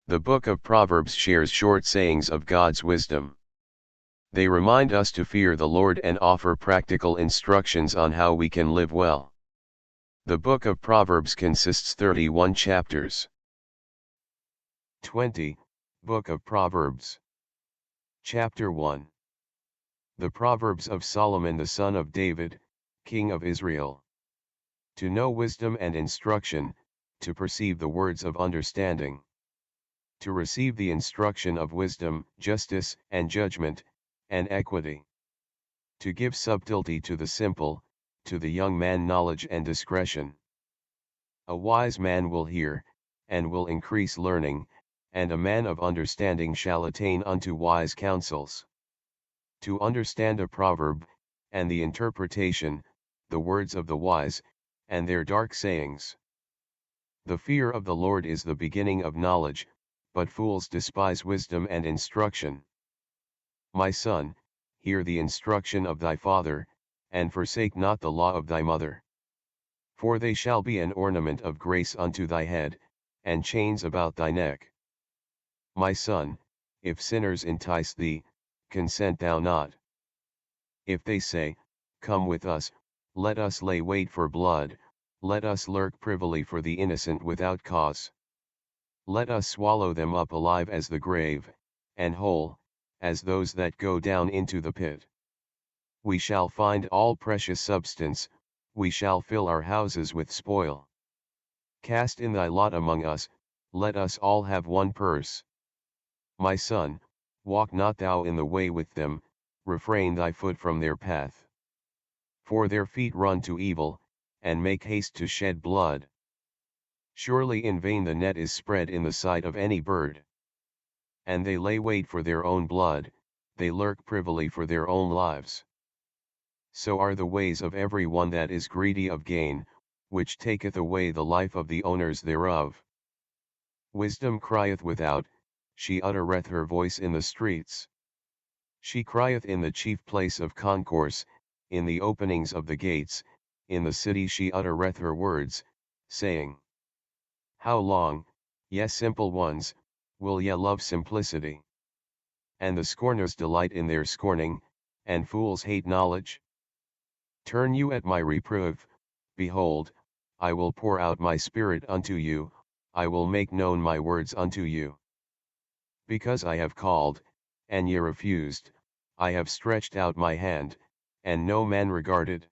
The Book of Proverbs shares short sayings of God's wisdom. They remind us to fear the Lord and offer practical instructions on how we can live well. The Book of Proverbs consists 31 chapters. 20. Book of Proverbs. Chapter 1. The Proverbs of Solomon the son of David, king of Israel. To know wisdom and instruction, to perceive the words of understanding. To receive the instruction of wisdom, justice, and judgment, and equity. To give subtlety to the simple, to the young man knowledge and discretion. A wise man will hear, and will increase learning, and a man of understanding shall attain unto wise counsels. To understand a proverb, and the interpretation, the words of the wise, and their dark sayings. The fear of the Lord is the beginning of knowledge, but fools despise wisdom and instruction. My son, hear the instruction of thy father, and forsake not the law of thy mother. For they shall be an ornament of grace unto thy head, and chains about thy neck. My son, if sinners entice thee, consent thou not. If they say, Come with us, let us lay wait for blood, let us lurk privily for the innocent without cause. Let us swallow them up alive as the grave, and whole, as those that go down into the pit. We shall find all precious substance, we shall fill our houses with spoil. Cast in thy lot among us, let us all have one purse. My son, walk not thou in the way with them, refrain thy foot from their path. For their feet run to evil, and make haste to shed blood. Surely in vain the net is spread in the sight of any bird. And they lay wait for their own blood, they lurk privily for their own lives. So are the ways of every one that is greedy of gain, which taketh away the life of the owners thereof. Wisdom crieth without, she uttereth her voice in the streets. She crieth in the chief place of concourse, in the openings of the gates, in the city she uttereth her words, saying, How long, ye simple ones, will ye love simplicity? And the scorners delight in their scorning, and fools hate knowledge? Turn you at my reproof, behold, I will pour out my spirit unto you, I will make known my words unto you. Because I have called, and ye refused, I have stretched out my hand, and no man regarded.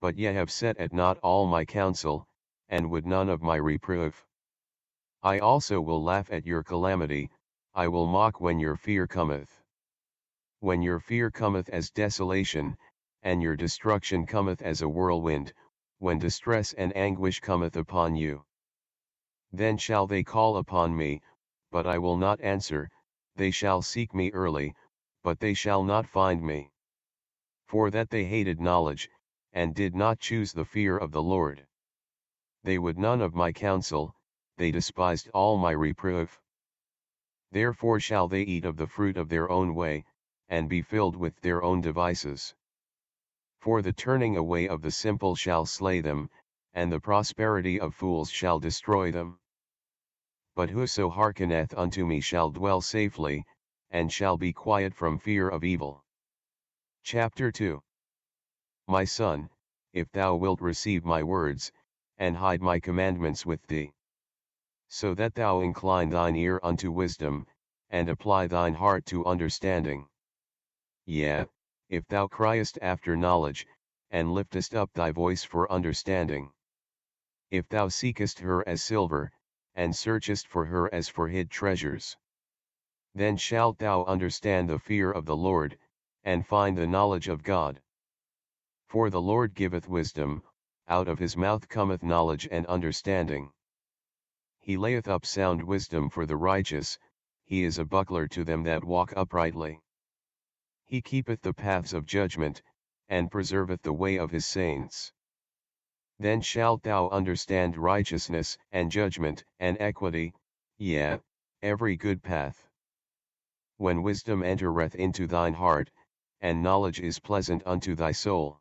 But ye have set at naught all my counsel, and would none of my reproof. I also will laugh at your calamity, I will mock when your fear cometh. When your fear cometh as desolation, and your destruction cometh as a whirlwind, when distress and anguish cometh upon you. Then shall they call upon me, but I will not answer, they shall seek me early, but they shall not find me. For that they hated knowledge, and did not choose the fear of the Lord. They would none of my counsel, they despised all my reproof. Therefore shall they eat of the fruit of their own way, and be filled with their own devices. For the turning away of the simple shall slay them, and the prosperity of fools shall destroy them. But whoso hearkeneth unto me shall dwell safely, and shall be quiet from fear of evil. Chapter 2. My son, if thou wilt receive my words, and hide my commandments with thee, so that thou incline thine ear unto wisdom, and apply thine heart to understanding. Yea, if thou criest after knowledge, and liftest up thy voice for understanding. If thou seekest her as silver, and searchest for her as for hid treasures. Then shalt thou understand the fear of the Lord, and find the knowledge of God. For the Lord giveth wisdom, out of his mouth cometh knowledge and understanding. He layeth up sound wisdom for the righteous, he is a buckler to them that walk uprightly. He keepeth the paths of judgment, and preserveth the way of his saints. Then shalt thou understand righteousness, and judgment, and equity, yea, every good path. When wisdom entereth into thine heart, and knowledge is pleasant unto thy soul.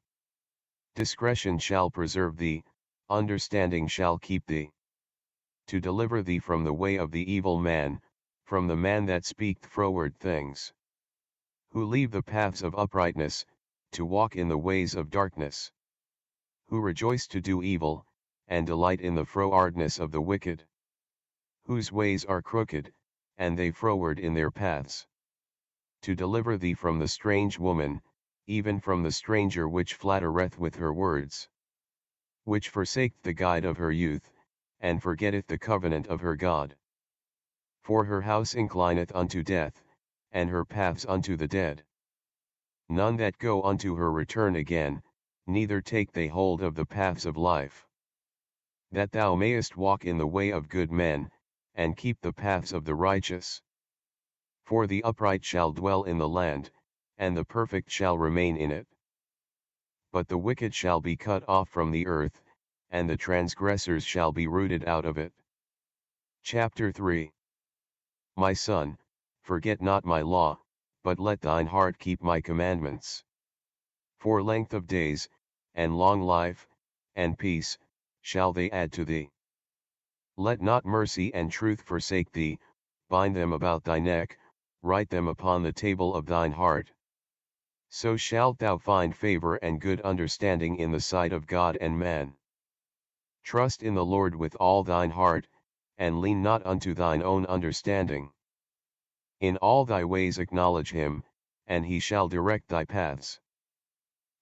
Discretion shall preserve thee, understanding shall keep thee. to deliver thee from the way of the evil man, from the man that speaketh froward things. Who leave the paths of uprightness, to walk in the ways of darkness. Who rejoice to do evil, and delight in the frowardness of the wicked. Whose ways are crooked, and they froward in their paths. To deliver thee from the strange woman, even from the stranger which flattereth with her words. Which forsaketh the guide of her youth, and forgetteth the covenant of her God. For her house inclineth unto death, and her paths unto the dead. None that go unto her return again, neither take they hold of the paths of life. That thou mayest walk in the way of good men, and keep the paths of the righteous. For the upright shall dwell in the land, and the perfect shall remain in it. But the wicked shall be cut off from the earth, and the transgressors shall be rooted out of it. Chapter 3. My son, forget not my law, but let thine heart keep my commandments. For length of days, and long life, and peace, shall they add to thee. Let not mercy and truth forsake thee, bind them about thy neck, write them upon the table of thine heart. So shalt thou find favor and good understanding in the sight of God and man. Trust in the Lord with all thine heart, and lean not unto thine own understanding. In all thy ways acknowledge him, and he shall direct thy paths.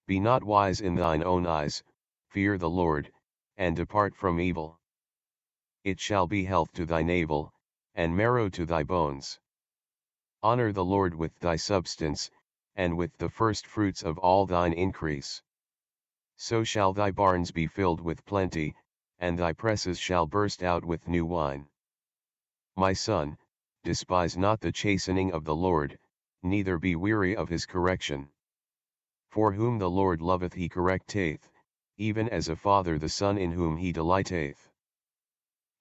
Be not wise in thine own eyes, fear the Lord, and depart from evil. It shall be health to thy navel, and marrow to thy bones. Honor the Lord with thy substance, and with the first fruits of all thine increase. So shall thy barns be filled with plenty, and thy presses shall burst out with new wine. My son, despise not the chastening of the Lord, neither be weary of his correction. For whom the Lord loveth he correcteth, even as a father the son in whom he delighteth.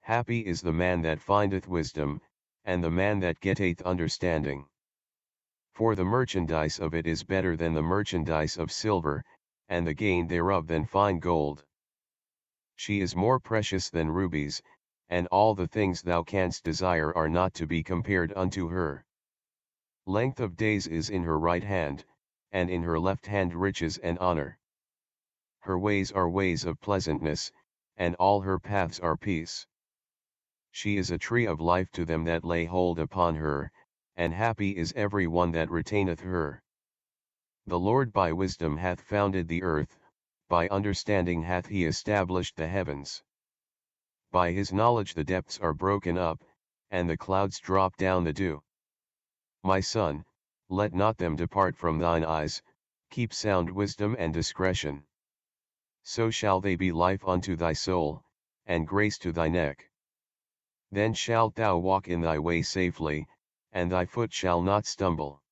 Happy is the man that findeth wisdom, and the man that getteth understanding. For the merchandise of it is better than the merchandise of silver, and the gain thereof than fine gold. She is more precious than rubies, and all the things thou canst desire are not to be compared unto her. Length of days is in her right hand, and in her left hand riches and honor. Her ways are ways of pleasantness, and all her paths are peace. She is a tree of life to them that lay hold upon her, and happy is every one that retaineth her. The Lord by wisdom hath founded the earth, by understanding hath he established the heavens. By his knowledge the depths are broken up, and the clouds drop down the dew. My son, let not them depart from thine eyes, keep sound wisdom and discretion. So shall they be life unto thy soul, and grace to thy neck. Then shalt thou walk in thy way safely, and thy foot shall not stumble.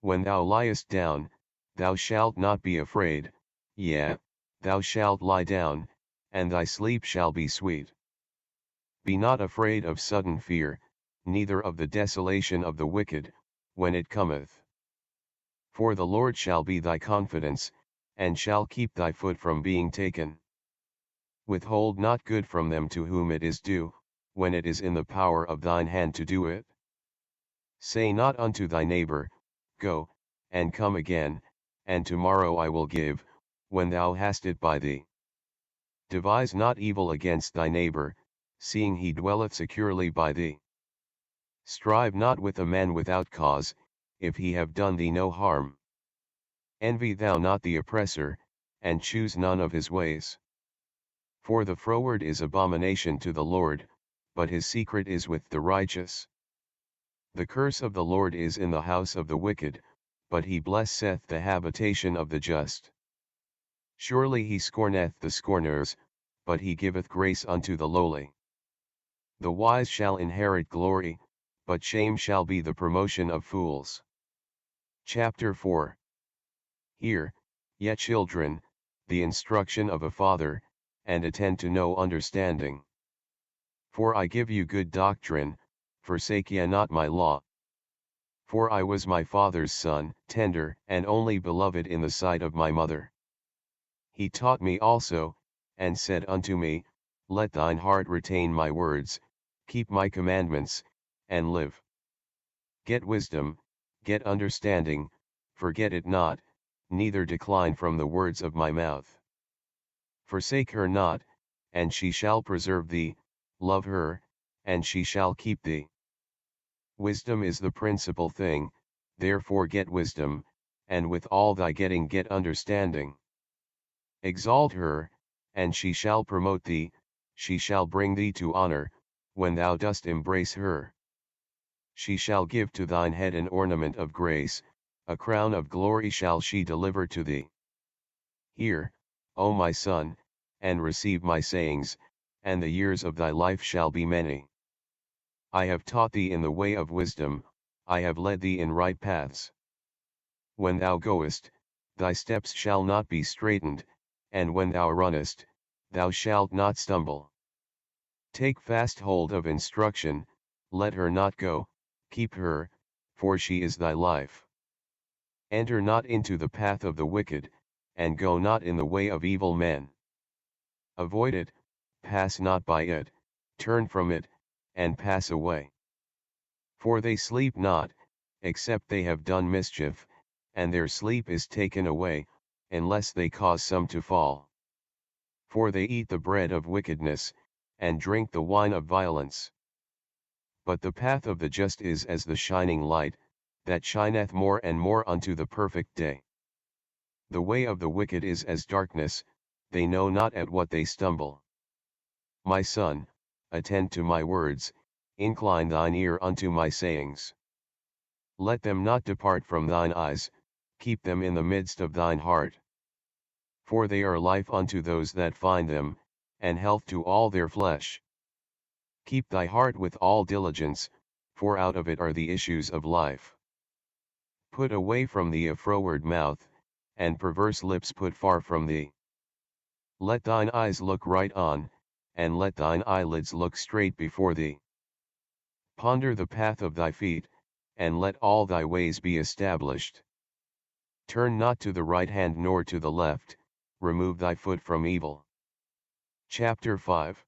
When thou liest down, thou shalt not be afraid, yea, thou shalt lie down, and thy sleep shall be sweet. Be not afraid of sudden fear, neither of the desolation of the wicked, when it cometh. For the Lord shall be thy confidence, and shall keep thy foot from being taken. Withhold not good from them to whom it is due, when it is in the power of thine hand to do it. Say not unto thy neighbor, Go, and come again, and tomorrow I will give, when thou hast it by thee. Devise not evil against thy neighbor, seeing he dwelleth securely by thee. Strive not with a man without cause, if he have done thee no harm. Envy thou not the oppressor, and choose none of his ways. For the froward is abomination to the Lord, but his secret is with the righteous. The curse of the Lord is in the house of the wicked, but he blesseth the habitation of the just. Surely he scorneth the scorners, but he giveth grace unto the lowly. The wise shall inherit glory, but shame shall be the promotion of fools. Chapter 4. Hear, ye children, the instruction of a father, and attend to know understanding. For I give you good doctrine, forsake ye not my law. For I was my father's son, tender and only beloved in the sight of my mother. He taught me also, and said unto me, Let thine heart retain my words, keep my commandments, and live. Get wisdom, get understanding, forget it not, neither decline from the words of my mouth. Forsake her not, and she shall preserve thee, love her, and she shall keep thee. Wisdom is the principal thing, therefore get wisdom, and with all thy getting get understanding. Exalt her, and she shall promote thee, she shall bring thee to honor, when thou dost embrace her. She shall give to thine head an ornament of grace, a crown of glory shall she deliver to thee. Hear, O my son, and receive my sayings, and the years of thy life shall be many. I have taught thee in the way of wisdom, I have led thee in right paths. When thou goest, thy steps shall not be straitened, and when thou runnest, thou shalt not stumble. Take fast hold of instruction, let her not go, keep her, for she is thy life. Enter not into the path of the wicked, and go not in the way of evil men. Avoid it, pass not by it, turn from it, and pass away. For they sleep not, except they have done mischief, and their sleep is taken away, unless they cause some to fall. For they eat the bread of wickedness, and drink the wine of violence. But the path of the just is as the shining light, that shineth more and more unto the perfect day. The way of the wicked is as darkness, they know not at what they stumble. My son, attend to my words, incline thine ear unto my sayings. Let them not depart from thine eyes, keep them in the midst of thine heart. For they are life unto those that find them, and health to all their flesh. Keep thy heart with all diligence, for out of it are the issues of life. Put away from thee a froward mouth, and perverse lips put far from thee. Let thine eyes look right on, and let thine eyelids look straight before thee. Ponder the path of thy feet, and let all thy ways be established. Turn not to the right hand nor to the left, remove thy foot from evil. Chapter 5.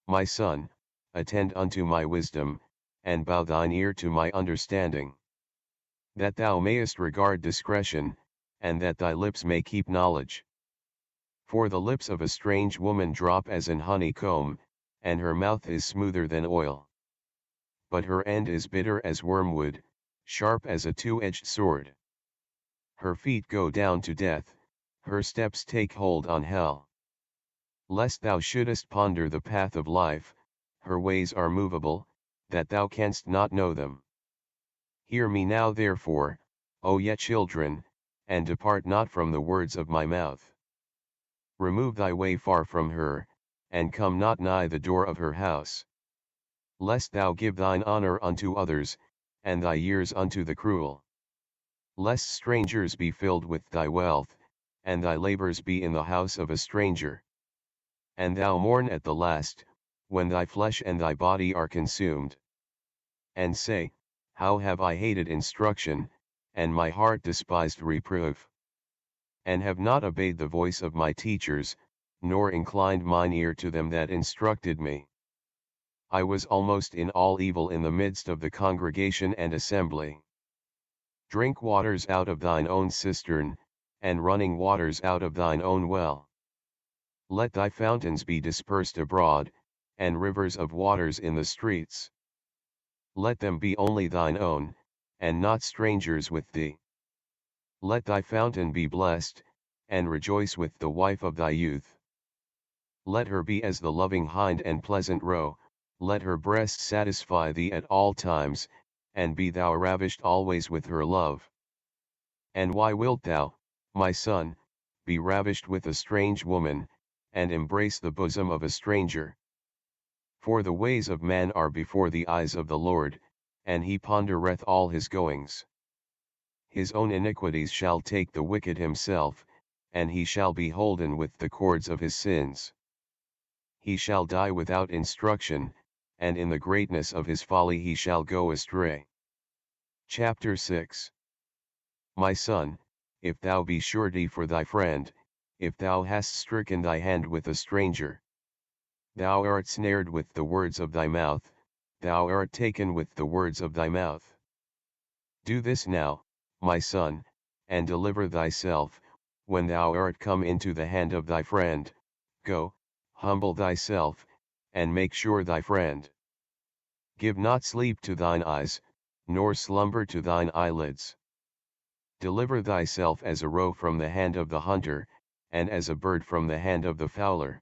My son, attend unto my wisdom, and bow thine ear to my understanding. That thou mayest regard discretion, and that thy lips may keep knowledge. For the lips of a strange woman drop as an honeycomb, and her mouth is smoother than oil. But her end is bitter as wormwood, sharp as a two-edged sword. Her feet go down to death, her steps take hold on hell. Lest thou shouldest ponder the path of life, her ways are movable, that thou canst not know them. Hear me now therefore, O ye children, and depart not from the words of my mouth. Remove thy way far from her, and come not nigh the door of her house. Lest thou give thine honor unto others, and thy years unto the cruel. Lest strangers be filled with thy wealth, and thy labors be in the house of a stranger. And thou mourn at the last, when thy flesh and thy body are consumed. And say, how have I hated instruction, and my heart despised reproof. And have not obeyed the voice of my teachers, nor inclined mine ear to them that instructed me. I was almost in all evil in the midst of the congregation and assembly. Drink waters out of thine own cistern, and running waters out of thine own well. Let thy fountains be dispersed abroad, and rivers of waters in the streets. Let them be only thine own, and not strangers with thee. Let thy fountain be blessed, and rejoice with the wife of thy youth. Let her be as the loving hind and pleasant roe, let her breast satisfy thee at all times, and be thou ravished always with her love. And why wilt thou, my son, be ravished with a strange woman, and embrace the bosom of a stranger? For the ways of man are before the eyes of the Lord, and he pondereth all his goings. His own iniquities shall take the wicked himself, and he shall be holden with the cords of his sins. He shall die without instruction, and in the greatness of his folly he shall go astray. Chapter 6. My son, if thou be surety for thy friend, if thou hast stricken thy hand with a stranger, thou art snared with the words of thy mouth, thou art taken with the words of thy mouth. Do this now, my son, and deliver thyself, when thou art come into the hand of thy friend, go, humble thyself, and make sure thy friend. Give not sleep to thine eyes, nor slumber to thine eyelids. Deliver thyself as a roe from the hand of the hunter, and as a bird from the hand of the fowler.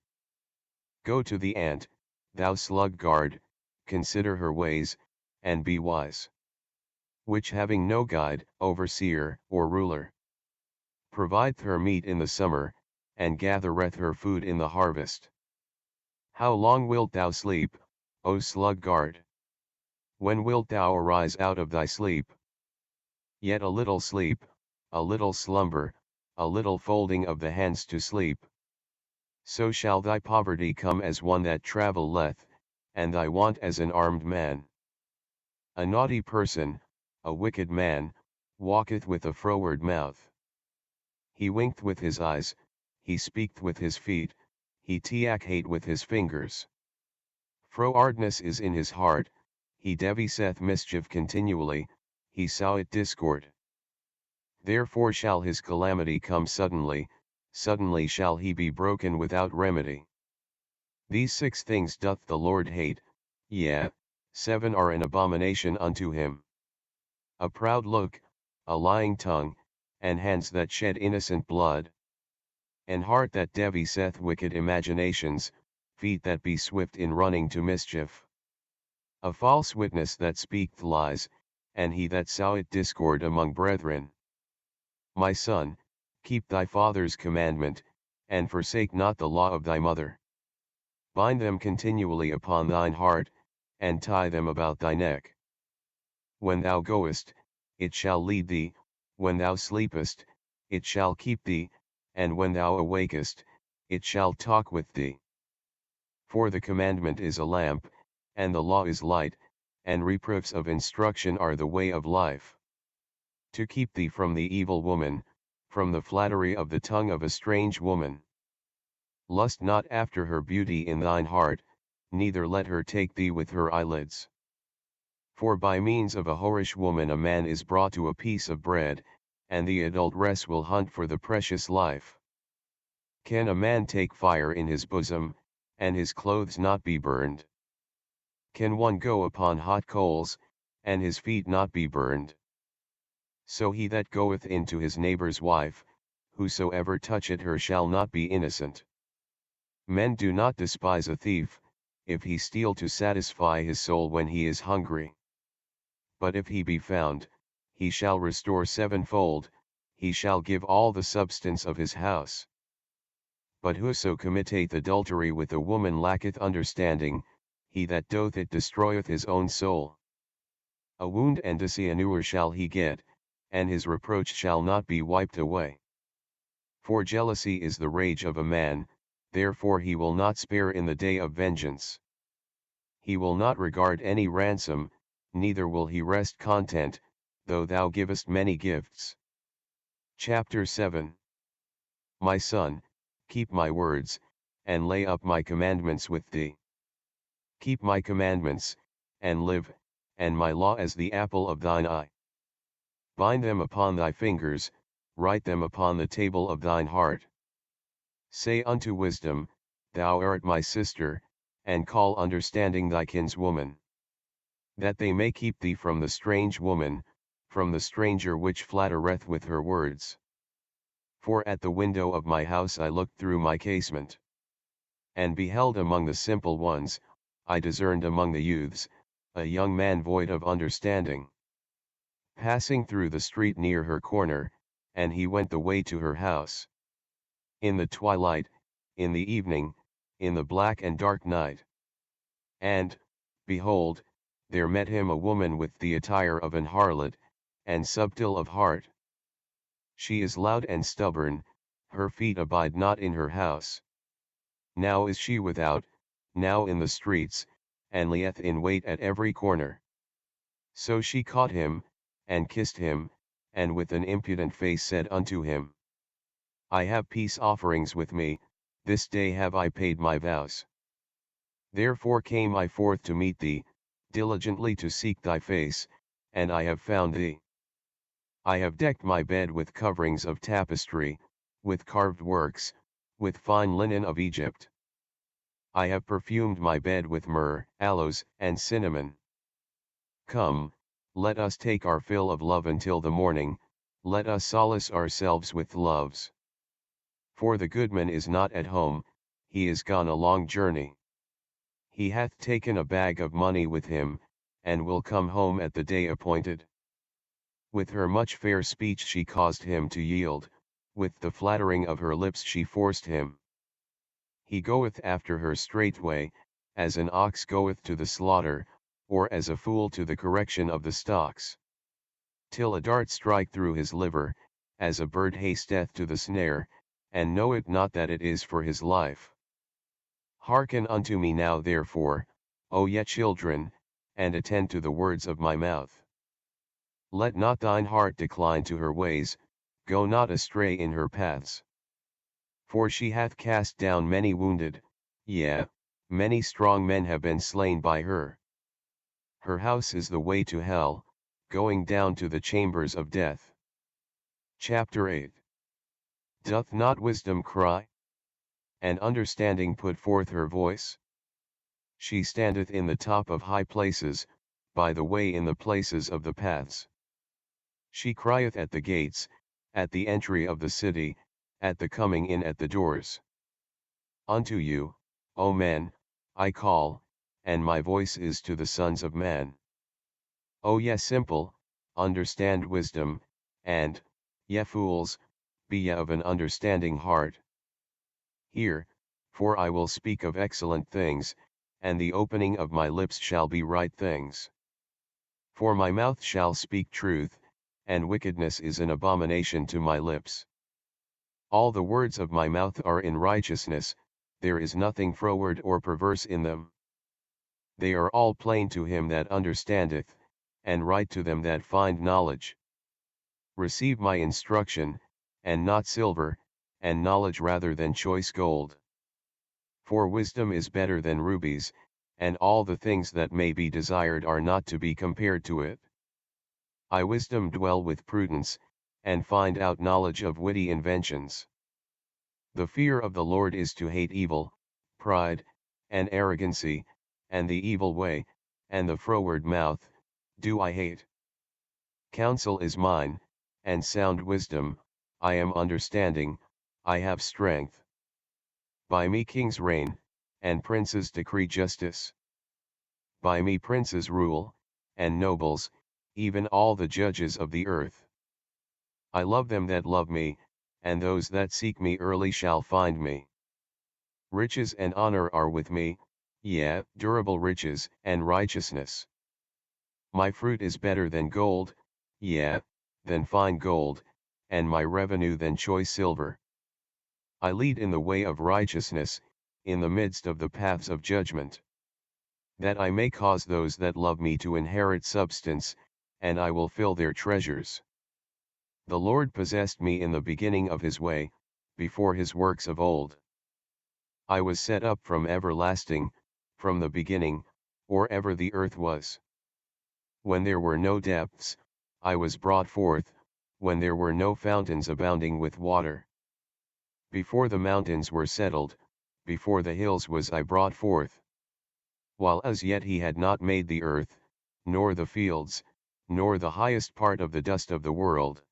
Go to the ant, thou sluggard, consider her ways, and be wise. Which having no guide, overseer, or ruler, provideth her meat in the summer, and gathereth her food in the harvest. How long wilt thou sleep, O sluggard? When wilt thou arise out of thy sleep? Yet a little sleep, a little slumber, a little folding of the hands to sleep. So shall thy poverty come as one that travelleth, and thy want as an armed man. A naughty person, a wicked man, walketh with a froward mouth. He winketh with his eyes, he speaketh with his feet, he teacheth with his fingers. Frowardness is in his heart, he deviseth mischief continually, he soweth discord. Therefore shall his calamity come suddenly, suddenly shall he be broken without remedy. These 6 things doth the Lord hate, yea, 7 are an abomination unto him. A proud look, a lying tongue, and hands that shed innocent blood. An heart that deviseth wicked imaginations, feet that be swift in running to mischief. A false witness that speaketh lies, and he that soweth discord among brethren. My son, keep thy father's commandment, and forsake not the law of thy mother. Bind them continually upon thine heart, and tie them about thy neck. When thou goest, it shall lead thee, when thou sleepest, it shall keep thee, and when thou awakest, it shall talk with thee. For the commandment is a lamp, and the law is light, and reproofs of instruction are the way of life. To keep thee from the evil woman, from the flattery of the tongue of a strange woman. Lust not after her beauty in thine heart, neither let her take thee with her eyelids. For by means of a whorish woman a man is brought to a piece of bread, and the adulteress will hunt for the precious life. Can a man take fire in his bosom, and his clothes not be burned? Can one go upon hot coals, and his feet not be burned? So he that goeth into his neighbor's wife, whosoever toucheth her shall not be innocent. Men do not despise a thief, if he steal to satisfy his soul when he is hungry. But if he be found, he shall restore 7-fold, he shall give all the substance of his house. But whoso committeth adultery with a woman lacketh understanding, he that doth it destroyeth his own soul. A wound and dishonor shall he get, and his reproach shall not be wiped away. For jealousy is the rage of a man, therefore he will not spare in the day of vengeance. He will not regard any ransom, neither will he rest content, though thou givest many gifts. Chapter 7. My son, keep my words, and lay up my commandments with thee. Keep my commandments, and live, and my law as the apple of thine eye. Bind them upon thy fingers, write them upon the table of thine heart. Say unto wisdom, thou art my sister, and call understanding thy kinswoman. That they may keep thee from the strange woman, from the stranger which flattereth with her words. For at the window of my house I looked through my casement, and beheld among the simple ones, I discerned among the youths, a young man void of understanding. Passing through the street near her corner, and he went the way to her house. In the twilight, in the evening, in the black and dark night. And, behold, there met him a woman with the attire of an harlot, and subtle of heart. She is loud and stubborn, her feet abide not in her house. Now is she without, now in the streets, and lieth in wait at every corner. So she caught him, and kissed him, and with an impudent face said unto him, I have peace offerings with me, this day have I paid my vows. Therefore came I forth to meet thee, diligently to seek thy face, and I have found thee. I have decked my bed with coverings of tapestry, with carved works, with fine linen of Egypt. I have perfumed my bed with myrrh, aloes, and cinnamon. Come, let us take our fill of love until the morning, let us solace ourselves with loves. For the goodman is not at home, he is gone a long journey. He hath taken a bag of money with him, and will come home at the day appointed. With her much fair speech she caused him to yield, with the flattering of her lips she forced him. He goeth after her straightway, as an ox goeth to the slaughter, or as a fool to the correction of the stocks. Till a dart strike through his liver, as a bird hasteth to the snare, and knoweth not that it is for his life. Hearken unto me now therefore, O ye children, and attend to the words of my mouth. Let not thine heart decline to her ways, go not astray in her paths. For she hath cast down many wounded, yea, many strong men have been slain by her. Her house is the way to hell, going down to the chambers of death. Chapter 8. Doth not wisdom cry? And understanding put forth her voice? She standeth in the top of high places, by the way in the places of the paths. She crieth at the gates, at the entry of the city, at the coming in at the doors. Unto you, O men, I call, and my voice is to the sons of man. O ye simple, understand wisdom, and, ye fools, be ye of an understanding heart. Hear, for I will speak of excellent things, and the opening of my lips shall be right things. For my mouth shall speak truth, and wickedness is an abomination to my lips. All the words of my mouth are in righteousness, there is nothing froward or perverse in them. They are all plain to him that understandeth, and right to them that find knowledge. Receive my instruction, and not silver, and knowledge rather than choice gold. For wisdom is better than rubies, and all the things that may be desired are not to be compared to it. I wisdom dwell with prudence, and find out knowledge of witty inventions. The fear of the Lord is to hate evil, pride, and arrogancy, and the evil way, and the froward mouth, do I hate. Counsel is mine, and sound wisdom, I am understanding, I have strength. By me kings reign, and princes decree justice. By me princes rule, and nobles, even all the judges of the earth. I love them that love me, and those that seek me early shall find me. Riches and honor are with me, yea, durable riches and righteousness. My fruit is better than gold, yea, than fine gold, and my revenue than choice silver. I lead in the way of righteousness, in the midst of the paths of judgment. That I may cause those that love me to inherit substance, and I will fill their treasures. The Lord possessed me in the beginning of his way, before his works of old. I was set up from everlasting, from the beginning, or ever the earth was. When there were no depths, I was brought forth, when there were no fountains abounding with water. Before the mountains were settled, before the hills was I brought forth. While as yet he had not made the earth, nor the fields, nor the highest part of the dust of the world.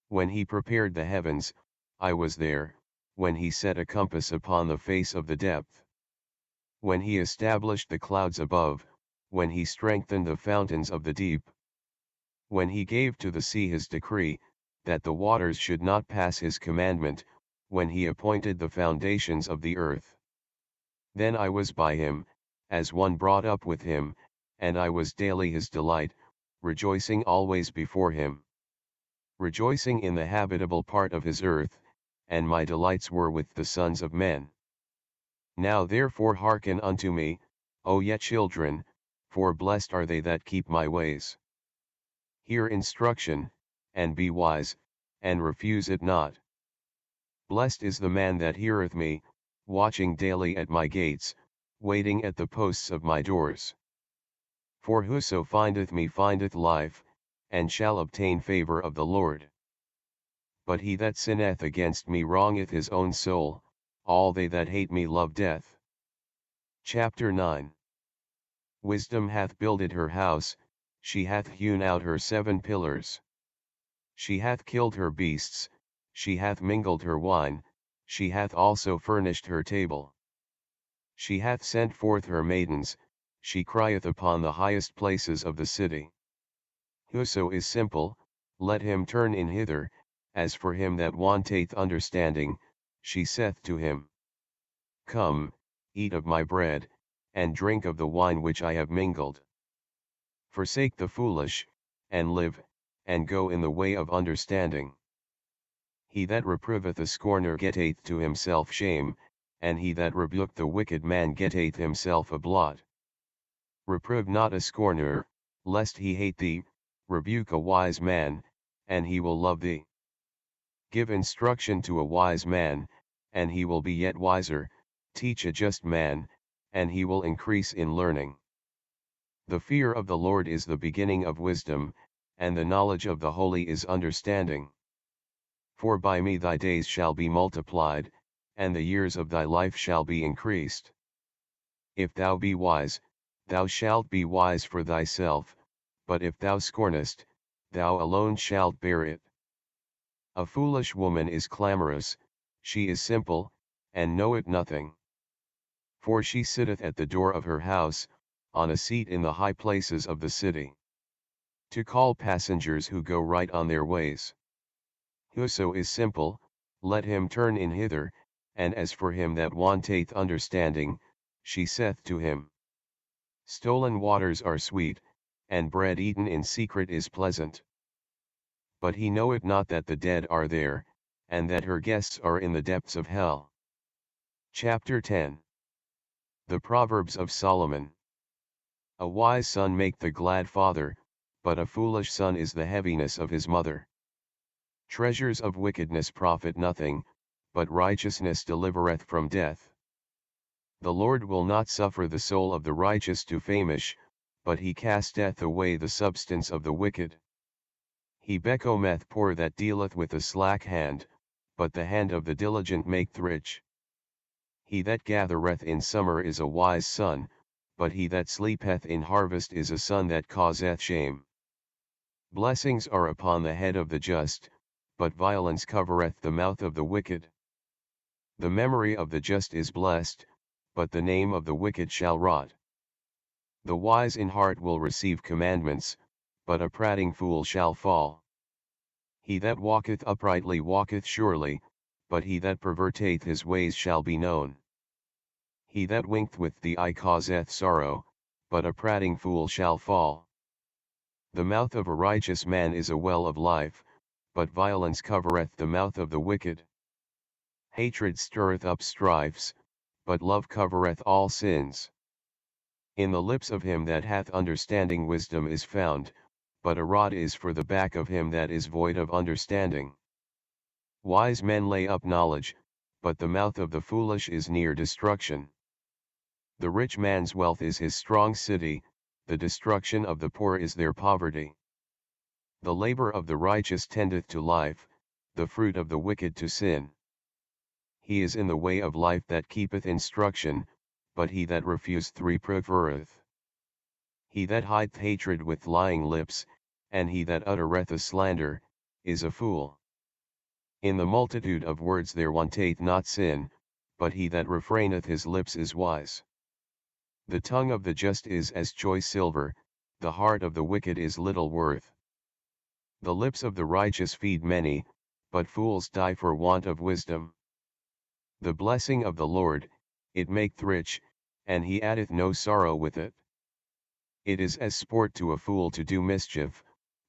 When he prepared the heavens, I was there, when he set a compass upon the face of the depth. When he established the clouds above, when he strengthened the fountains of the deep. When he gave to the sea his decree, that the waters should not pass his commandment, when he appointed the foundations of the earth. Then I was by him, as one brought up with him, and I was daily his delight, rejoicing always before him. Rejoicing in the habitable part of his earth, and my delights were with the sons of men. Now therefore hearken unto me, O ye children, for blessed are they that keep my ways. Hear instruction, and be wise, and refuse it not. Blessed is the man that heareth me, watching daily at my gates, waiting at the posts of my doors. For whoso findeth me findeth life, and shall obtain favor of the Lord. But he that sinneth against me wrongeth his own soul, all they that hate me love death. Chapter 9. Wisdom hath builded her house, she hath hewn out her 7 pillars. She hath killed her beasts, she hath mingled her wine, she hath also furnished her table. She hath sent forth her maidens, she crieth upon the highest places of the city. Whoso is simple, let him turn in hither, as for him that wanteth understanding, she saith to him, Come, eat of my bread, and drink of the wine which I have mingled. Forsake the foolish, and live, and go in the way of understanding. He that reproveth a scorner getteth to himself shame, and he that rebuketh the wicked man getteth himself a blot. Reprove not a scorner, lest he hate thee, rebuke a wise man, and he will love thee. Give instruction to a wise man, and he will be yet wiser, teach a just man, and he will increase in learning. The fear of the Lord is the beginning of wisdom, and the knowledge of the holy is understanding. For by me thy days shall be multiplied, and the years of thy life shall be increased. If thou be wise, thou shalt be wise for thyself, but if thou scornest, thou alone shalt bear it. A foolish woman is clamorous, she is simple, and knoweth nothing. For she sitteth at the door of her house, on a seat in the high places of the city, to call passengers who go right on their ways. Whoso is simple, let him turn in hither, and as for him that wanteth understanding, she saith to him, Stolen waters are sweet, and bread eaten in secret is pleasant. But he knoweth not that the dead are there, and that her guests are in the depths of hell. Chapter 10. The Proverbs of Solomon. A wise son maketh a glad father, but a foolish son is the heaviness of his mother. Treasures of wickedness profit nothing, but righteousness delivereth from death. The Lord will not suffer the soul of the righteous to famish, but he casteth away the substance of the wicked. He becometh poor that dealeth with a slack hand, but the hand of the diligent maketh rich. He that gathereth in summer is a wise son, but he that sleepeth in harvest is a son that causeth shame. Blessings are upon the head of the just, but violence covereth the mouth of the wicked. The memory of the just is blessed, but the name of the wicked shall rot. The wise in heart will receive commandments, but a prating fool shall fall. He that walketh uprightly walketh surely, but he that perverteth his ways shall be known. He that winketh with the eye causeth sorrow, but a prating fool shall fall. The mouth of a righteous man is a well of life, but violence covereth the mouth of the wicked. Hatred stirreth up strifes, but love covereth all sins. In the lips of him that hath understanding wisdom is found, but a rod is for the back of him that is void of understanding. Wise men lay up knowledge, but the mouth of the foolish is near destruction. The rich man's wealth is his strong city, the destruction of the poor is their poverty. The labor of the righteous tendeth to life, the fruit of the wicked to sin. He is in the way of life that keepeth instruction, but he that refuseth reprovereth. He that hideth hatred with lying lips, and he that uttereth a slander, is a fool. In the multitude of words there wanteth not sin, but he that refraineth his lips is wise. The tongue of the just is as choice silver, the heart of the wicked is little worth. The lips of the righteous feed many, but fools die for want of wisdom. The blessing of the Lord, it maketh rich, and he addeth no sorrow with it. It is as sport to a fool to do mischief,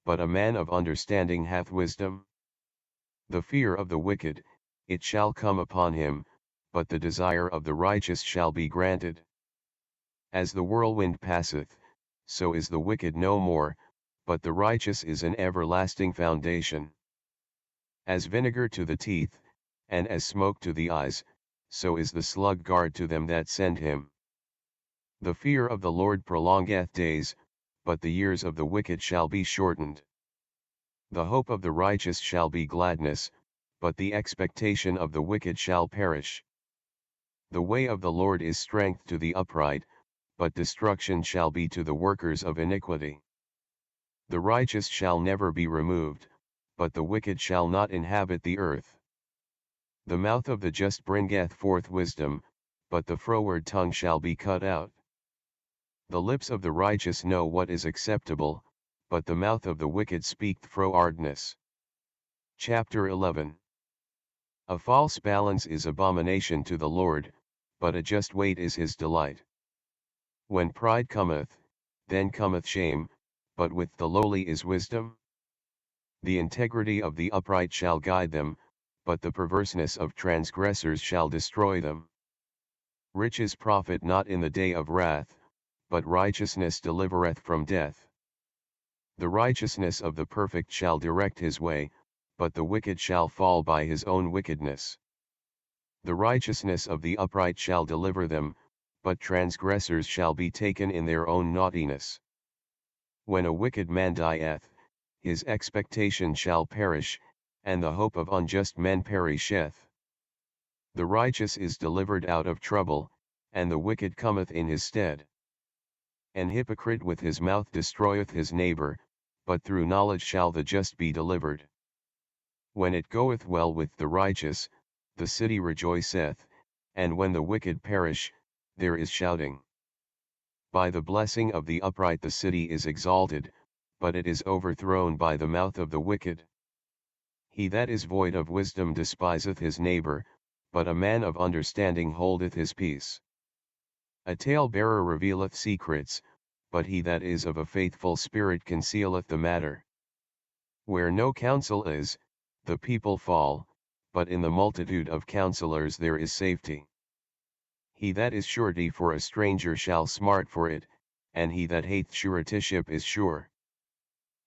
but a man of understanding hath wisdom. The fear of the wicked, it shall come upon him, but the desire of the righteous shall be granted. As the whirlwind passeth, so is the wicked no more, but the righteous is an everlasting foundation. As vinegar to the teeth, and as smoke to the eyes, so is the sluggard to them that send him. The fear of the Lord prolongeth days, but the years of the wicked shall be shortened. The hope of the righteous shall be gladness, but the expectation of the wicked shall perish. The way of the Lord is strength to the upright, but destruction shall be to the workers of iniquity. The righteous shall never be removed, but the wicked shall not inhabit the earth. The mouth of the just bringeth forth wisdom, but the froward tongue shall be cut out. The lips of the righteous know what is acceptable, but the mouth of the wicked speaketh frowardness. Chapter 11. A false balance is abomination to the Lord, but a just weight is his delight. When pride cometh, then cometh shame, but with the lowly is wisdom. The integrity of the upright shall guide them, but the perverseness of transgressors shall destroy them. Riches profit not in the day of wrath, but righteousness delivereth from death. The righteousness of the perfect shall direct his way, but the wicked shall fall by his own wickedness. The righteousness of the upright shall deliver them, but transgressors shall be taken in their own naughtiness. When a wicked man dieth, his expectation shall perish, and the hope of unjust men perisheth. The righteous is delivered out of trouble, and the wicked cometh in his stead. An hypocrite with his mouth destroyeth his neighbor, but through knowledge shall the just be delivered. When it goeth well with the righteous, the city rejoiceth, and when the wicked perish, there is shouting. By the blessing of the upright the city is exalted, but it is overthrown by the mouth of the wicked. He that is void of wisdom despiseth his neighbor, but a man of understanding holdeth his peace. A tale-bearer revealeth secrets, but he that is of a faithful spirit concealeth the matter. Where no counsel is, the people fall, but in the multitude of counselors there is safety. He that is surety for a stranger shall smart for it, and he that hateth suretyship is sure.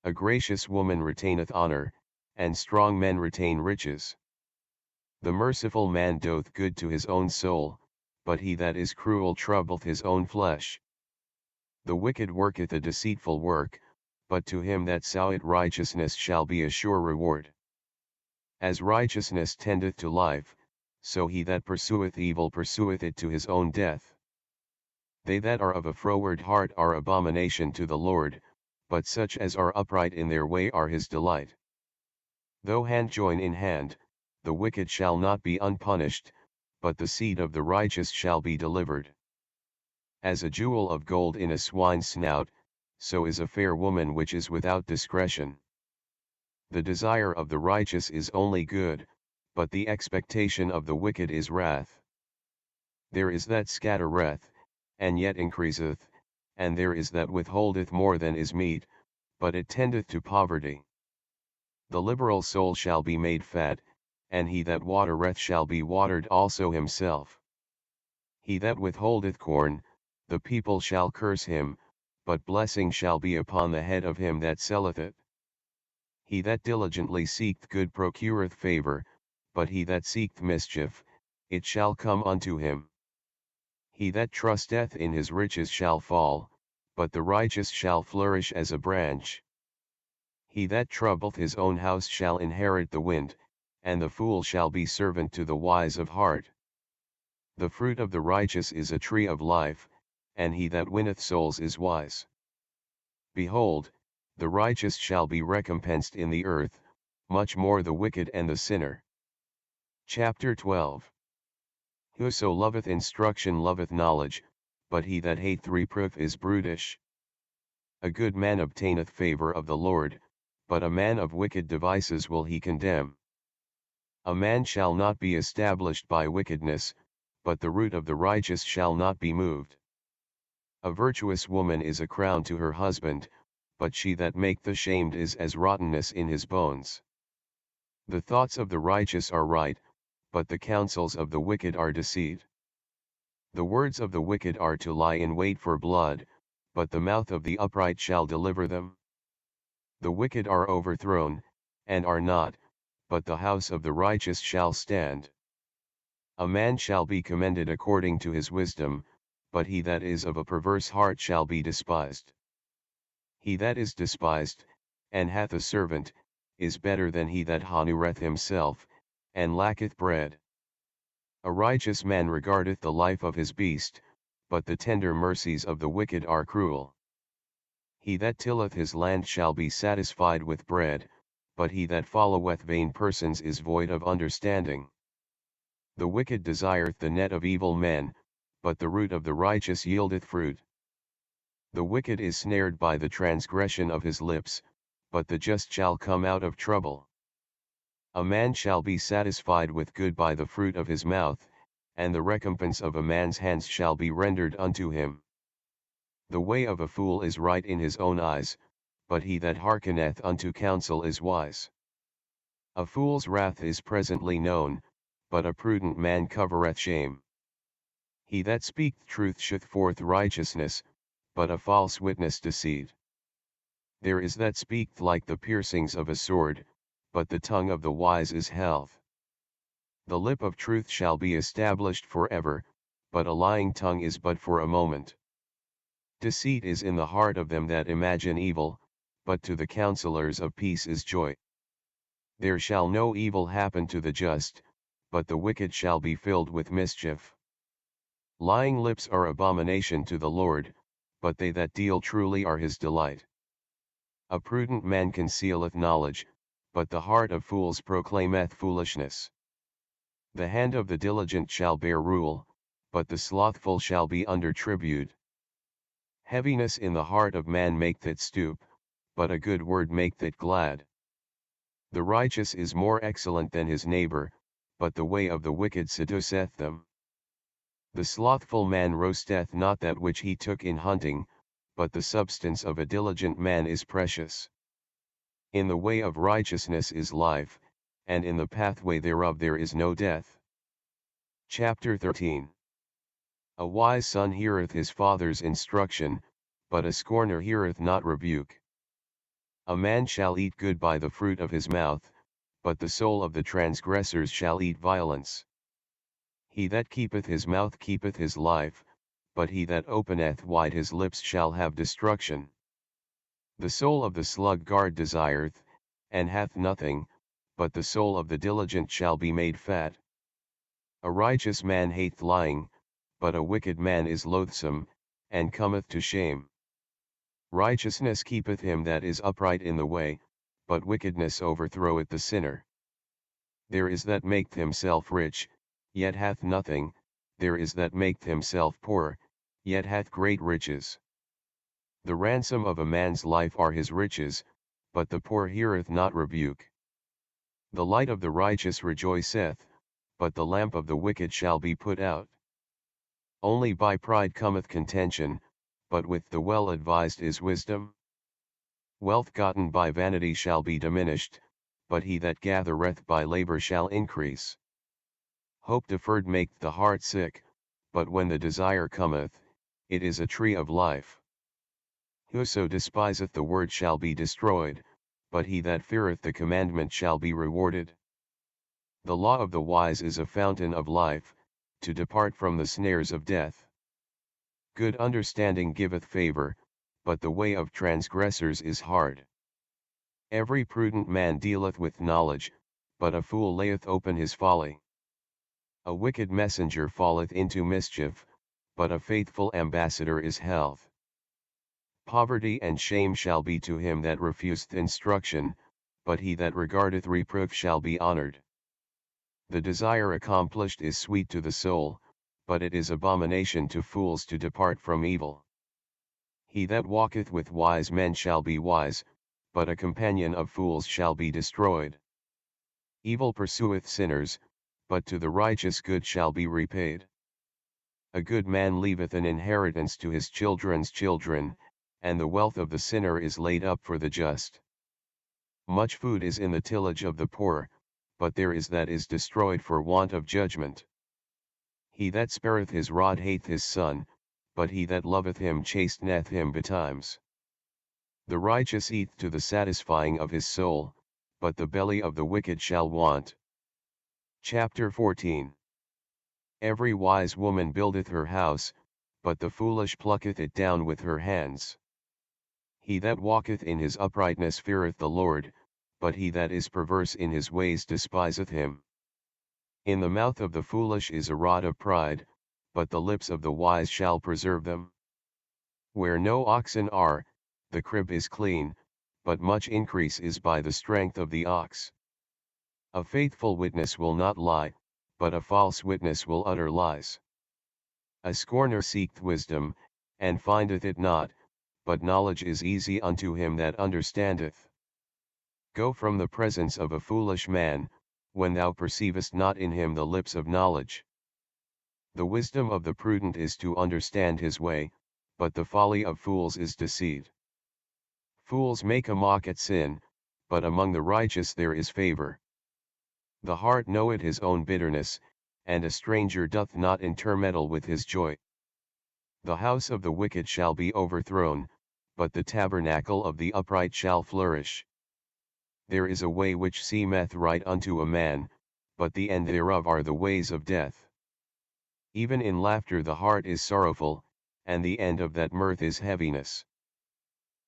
A gracious woman retaineth honor, and strong men retain riches. The merciful man doth good to his own soul, but he that is cruel troubleth his own flesh. The wicked worketh a deceitful work, but to him that soweth righteousness shall be a sure reward. As righteousness tendeth to life, so he that pursueth evil pursueth it to his own death. They that are of a froward heart are abomination to the Lord, but such as are upright in their way are his delight. Though hand join in hand, the wicked shall not be unpunished, but the seed of the righteous shall be delivered. As a jewel of gold in a swine's snout, so is a fair woman which is without discretion. The desire of the righteous is only good, but the expectation of the wicked is wrath. There is that scattereth, and yet increaseth, and there is that withholdeth more than is meet, but it tendeth to poverty. The liberal soul shall be made fat, and he that watereth shall be watered also himself. He that withholdeth corn, the people shall curse him, but blessing shall be upon the head of him that selleth it. He that diligently seeketh good procureth favor, but he that seeketh mischief, it shall come unto him. He that trusteth in his riches shall fall, but the righteous shall flourish as a branch. He that troubleth his own house shall inherit the wind, and the fool shall be servant to the wise of heart. The fruit of the righteous is a tree of life, and he that winneth souls is wise. Behold, the righteous shall be recompensed in the earth, much more the wicked and the sinner. Chapter 12. Whoso loveth instruction loveth knowledge, but he that hateth reproof is brutish. A good man obtaineth favor of the Lord, but a man of wicked devices will he condemn. A man shall not be established by wickedness, but the root of the righteous shall not be moved. A virtuous woman is a crown to her husband, but she that maketh ashamed is as rottenness in his bones. The thoughts of the righteous are right, but the counsels of the wicked are deceit. The words of the wicked are to lie in wait for blood, but the mouth of the upright shall deliver them. The wicked are overthrown, and are not, but the house of the righteous shall stand. A man shall be commended according to his wisdom, but he that is of a perverse heart shall be despised. He that is despised, and hath a servant, is better than he that honoureth himself, and lacketh bread. A righteous man regardeth the life of his beast, but the tender mercies of the wicked are cruel. He that tilleth his land shall be satisfied with bread, but he that followeth vain persons is void of understanding. The wicked desireth the net of evil men, but the root of the righteous yieldeth fruit. The wicked is snared by the transgression of his lips, but the just shall come out of trouble. A man shall be satisfied with good by the fruit of his mouth, and the recompense of a man's hands shall be rendered unto him. The way of a fool is right in his own eyes, but he that hearkeneth unto counsel is wise. A fool's wrath is presently known, but a prudent man covereth shame. He that speaketh truth sheweth forth righteousness, but a false witness deceit. There is that speaketh like the piercings of a sword, but the tongue of the wise is health. The lip of truth shall be established forever, but a lying tongue is but for a moment. Deceit is in the heart of them that imagine evil, but to the counselors of peace is joy. There shall no evil happen to the just, but the wicked shall be filled with mischief. Lying lips are abomination to the Lord, but they that deal truly are his delight. A prudent man concealeth knowledge, but the heart of fools proclaimeth foolishness. The hand of the diligent shall bear rule, but the slothful shall be under tribute. Heaviness in the heart of man maketh it stoop, but a good word maketh it glad. The righteous is more excellent than his neighbor, but the way of the wicked seduceth them. The slothful man roasteth not that which he took in hunting, but the substance of a diligent man is precious. In the way of righteousness is life, and in the pathway thereof there is no death. Chapter 13. A wise son heareth his father's instruction, but a scorner heareth not rebuke. A man shall eat good by the fruit of his mouth, but the soul of the transgressors shall eat violence. He that keepeth his mouth keepeth his life, but he that openeth wide his lips shall have destruction. The soul of the sluggard desireth, and hath nothing, but the soul of the diligent shall be made fat. A righteous man hateth lying, but a wicked man is loathsome, and cometh to shame. Righteousness keepeth him that is upright in the way, but wickedness overthroweth the sinner. There is that maketh himself rich, yet hath nothing, there is that maketh himself poor, yet hath great riches. The ransom of a man's life are his riches, but the poor heareth not rebuke. The light of the righteous rejoiceth, but the lamp of the wicked shall be put out. Only by pride cometh contention, but with the well-advised is wisdom. Wealth gotten by vanity shall be diminished, but he that gathereth by labor shall increase. Hope deferred maketh the heart sick, but when the desire cometh, it is a tree of life. Whoso despiseth the word shall be destroyed, but he that feareth the commandment shall be rewarded. The law of the wise is a fountain of life, to depart from the snares of death. Good understanding giveth favor, but the way of transgressors is hard. Every prudent man dealeth with knowledge, but a fool layeth open his folly. A wicked messenger falleth into mischief, but a faithful ambassador is health. Poverty and shame shall be to him that refuseth instruction, but he that regardeth reproof shall be honored. The desire accomplished is sweet to the soul, but it is abomination to fools to depart from evil. He that walketh with wise men shall be wise, but a companion of fools shall be destroyed. Evil pursueth sinners, but to the righteous good shall be repaid. A good man leaveth an inheritance to his children's children, and the wealth of the sinner is laid up for the just. Much food is in the tillage of the poor, but there is that is destroyed for want of judgment. He that spareth his rod hateth his son, but he that loveth him chasteneth him betimes. The righteous eateth to the satisfying of his soul, but the belly of the wicked shall want. Chapter 14. Every wise woman buildeth her house, but the foolish plucketh it down with her hands. He that walketh in his uprightness feareth the Lord, but he that is perverse in his ways despiseth him. In the mouth of the foolish is a rod of pride, but the lips of the wise shall preserve them. Where no oxen are, the crib is clean, but much increase is by the strength of the ox. A faithful witness will not lie, but a false witness will utter lies. A scorner seeketh wisdom, and findeth it not, but knowledge is easy unto him that understandeth. Go from the presence of a foolish man, when thou perceivest not in him the lips of knowledge. The wisdom of the prudent is to understand his way, but the folly of fools is deceit. Fools make a mock at sin, but among the righteous there is favor. The heart knoweth his own bitterness, and a stranger doth not intermeddle with his joy. The house of the wicked shall be overthrown, but the tabernacle of the upright shall flourish. There is a way which seemeth right unto a man, but the end thereof are the ways of death. Even in laughter the heart is sorrowful, and the end of that mirth is heaviness.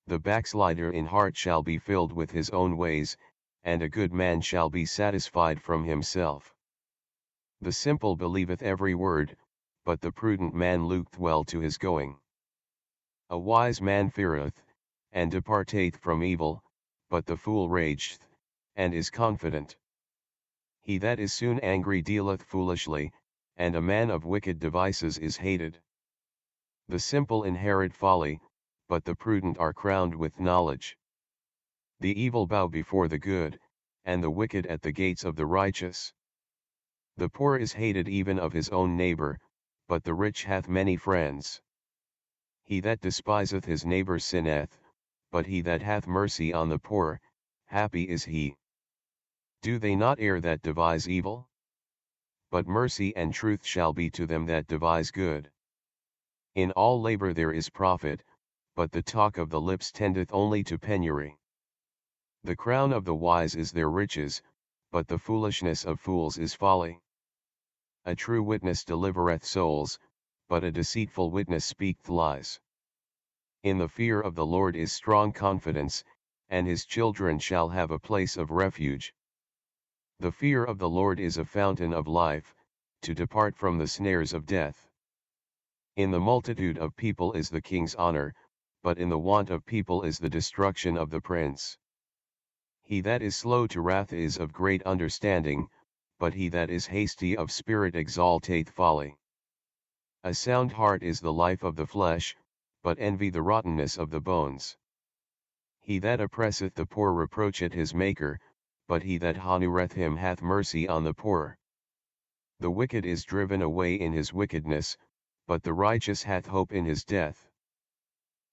The backslider in heart shall be filled with his own ways, and a good man shall be satisfied from himself. The simple believeth every word, but the prudent man looketh well to his going. A wise man feareth, and departeth from evil, but the fool rageth, and is confident. He that is soon angry dealeth foolishly, and a man of wicked devices is hated. The simple inherit folly, but the prudent are crowned with knowledge. The evil bow before the good, and the wicked at the gates of the righteous. The poor is hated even of his own neighbor, but the rich hath many friends. He that despiseth his neighbor sinneth, but he that hath mercy on the poor, happy is he. Do they not err that devise evil? But mercy and truth shall be to them that devise good. In all labor there is profit, but the talk of the lips tendeth only to penury. The crown of the wise is their riches, but the foolishness of fools is folly. A true witness delivereth souls, but a deceitful witness speaketh lies. In the fear of the Lord is strong confidence, and his children shall have a place of refuge. The fear of the Lord is a fountain of life, to depart from the snares of death. In the multitude of people is the king's honor, but in the want of people is the destruction of the prince. He that is slow to wrath is of great understanding, but he that is hasty of spirit exalteth folly. A sound heart is the life of the flesh, but envy the rottenness of the bones. He that oppresseth the poor reproacheth his Maker, but he that honoureth him hath mercy on the poor. The wicked is driven away in his wickedness, but the righteous hath hope in his death.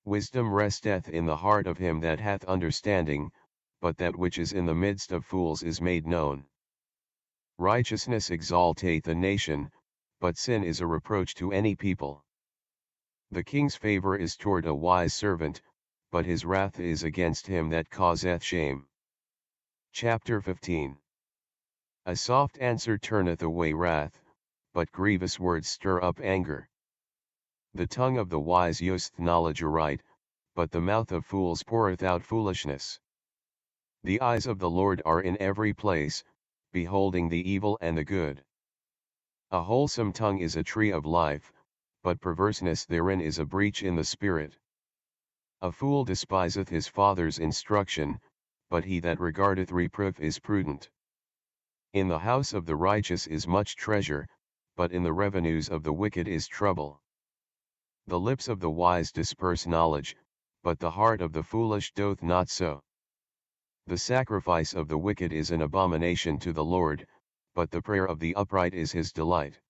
Wisdom resteth in the heart of him that hath understanding, but that which is in the midst of fools is made known. Righteousness exalteth a nation, but sin is a reproach to any people. The king's favor is toward a wise servant, but his wrath is against him that causeth shame. Chapter 15. A soft answer turneth away wrath, but grievous words stir up anger. The tongue of the wise useth knowledge aright, but the mouth of fools poureth out foolishness. The eyes of the Lord are in every place, beholding the evil and the good. A wholesome tongue is a tree of life, but perverseness therein is a breach in the spirit. A fool despiseth his father's instruction, but he that regardeth reproof is prudent. In the house of the righteous is much treasure, but in the revenues of the wicked is trouble. The lips of the wise disperse knowledge, but the heart of the foolish doth not so. The sacrifice of the wicked is an abomination to the Lord, but the prayer of the upright is his delight.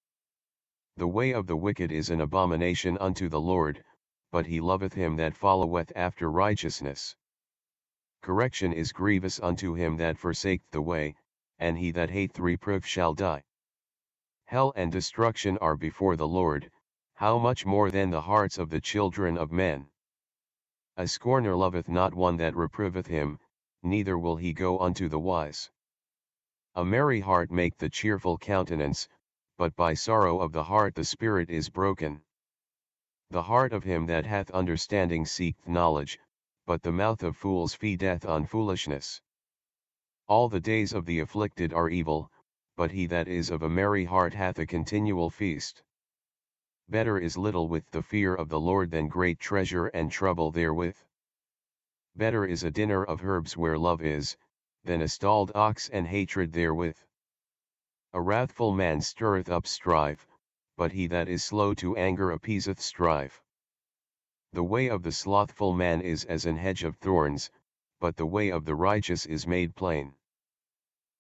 The way of the wicked is an abomination unto the Lord, but he loveth him that followeth after righteousness. Correction is grievous unto him that forsaketh the way, and he that hateth reproof shall die. Hell and destruction are before the Lord, how much more than the hearts of the children of men? A scorner loveth not one that reproveth him, neither will he go unto the wise. A merry heart maketh the cheerful countenance, but by sorrow of the heart the spirit is broken. The heart of him that hath understanding seeketh knowledge, but the mouth of fools feedeth on foolishness. All the days of the afflicted are evil, but he that is of a merry heart hath a continual feast. Better is little with the fear of the Lord than great treasure and trouble therewith. Better is a dinner of herbs where love is, than a stalled ox and hatred therewith. A wrathful man stirreth up strife, but he that is slow to anger appeaseth strife. The way of the slothful man is as an hedge of thorns, but the way of the righteous is made plain.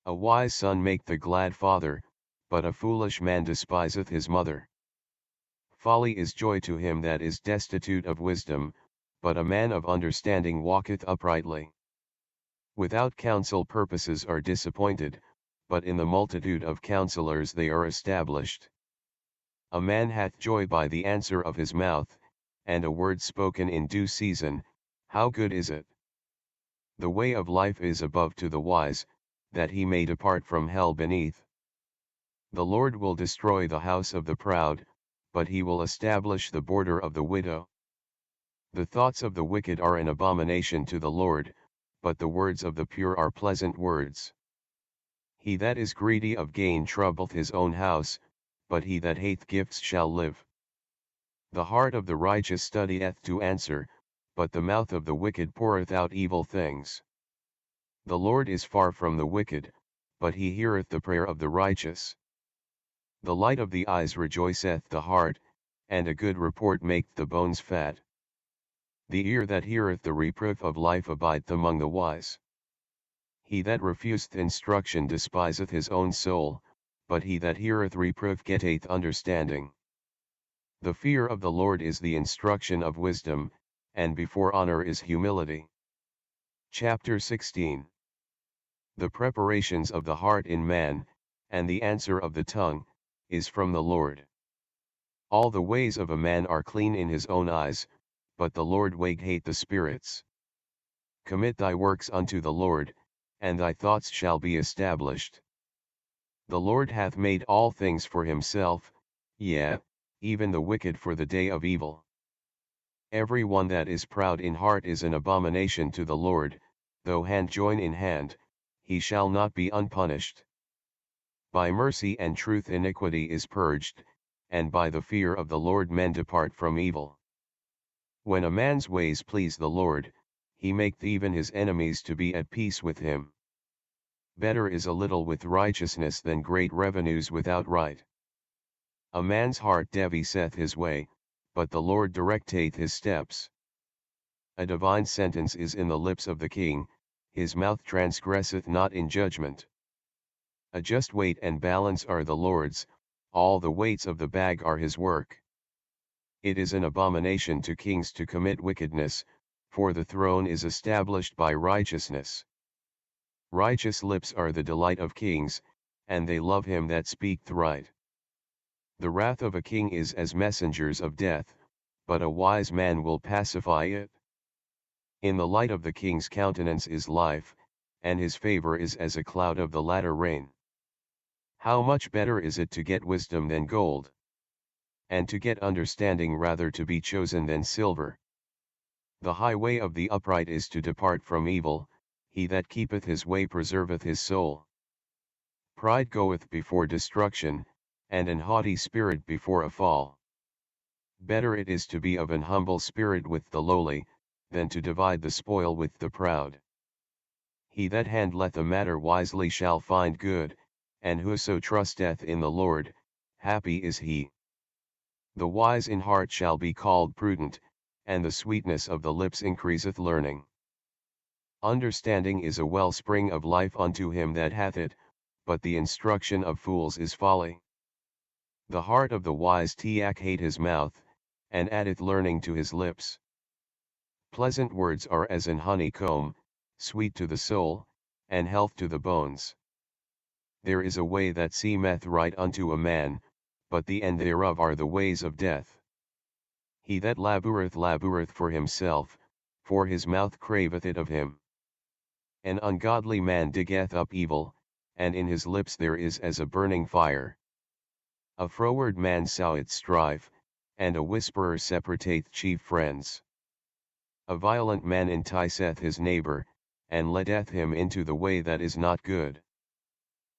A wise son maketh the glad father, but a foolish man despiseth his mother. Folly is joy to him that is destitute of wisdom, but a man of understanding walketh uprightly. Without counsel purposes are disappointed, but in the multitude of counselors they are established. A man hath joy by the answer of his mouth, and a word spoken in due season, how good is it! The way of life is above to the wise, that he may depart from hell beneath. The Lord will destroy the house of the proud, but he will establish the border of the widow. The thoughts of the wicked are an abomination to the Lord, but the words of the pure are pleasant words. He that is greedy of gain troubleth his own house, but he that hateth gifts shall live. The heart of the righteous studieth to answer, but the mouth of the wicked poureth out evil things. The Lord is far from the wicked, but he heareth the prayer of the righteous. The light of the eyes rejoiceth the heart, and a good report maketh the bones fat. The ear that heareth the reproof of life abideth among the wise. He that refuseth instruction despiseth his own soul, but he that heareth reproof getteth understanding. The fear of the Lord is the instruction of wisdom, and before honor is humility. Chapter 16. The preparations of the heart in man, and the answer of the tongue, is from the Lord. All the ways of a man are clean in his own eyes, but the Lord hate the spirits. Commit thy works unto the Lord, and thy thoughts shall be established. The Lord hath made all things for himself, yea, even the wicked for the day of evil. Every one that is proud in heart is an abomination to the Lord, though hand join in hand, he shall not be unpunished. By mercy and truth iniquity is purged, and by the fear of the Lord men depart from evil. When a man's ways please the Lord, he maketh even his enemies to be at peace with him. Better is a little with righteousness than great revenues without right. A man's heart deviseth his way, but the Lord directeth his steps. A divine sentence is in the lips of the king, his mouth transgresseth not in judgment. A just weight and balance are the Lord's, all the weights of the bag are his work. It is an abomination to kings to commit wickedness, for the throne is established by righteousness. Righteous lips are the delight of kings, and they love him that speaketh right. The wrath of a king is as messengers of death, but a wise man will pacify it. In the light of the king's countenance is life, and his favor is as a cloud of the latter rain. How much better is it to get wisdom than gold, and to get understanding rather to be chosen than silver. The highway of the upright is to depart from evil, he that keepeth his way preserveth his soul. Pride goeth before destruction, and an haughty spirit before a fall. Better it is to be of an humble spirit with the lowly, than to divide the spoil with the proud. He that handleth a matter wisely shall find good, and whoso trusteth in the Lord, happy is he. The wise in heart shall be called prudent, and the sweetness of the lips increaseth learning. Understanding is a wellspring of life unto him that hath it, but the instruction of fools is folly. The heart of the wise hate his mouth, and addeth learning to his lips. Pleasant words are as an honeycomb, sweet to the soul, and health to the bones. There is a way that seemeth right unto a man, but the end thereof are the ways of death. He that laboureth for himself, for his mouth craveth it of him. An ungodly man diggeth up evil, and in his lips there is as a burning fire. A froward man soweth strife, and a whisperer separateth chief friends. A violent man enticeth his neighbor, and leadeth him into the way that is not good.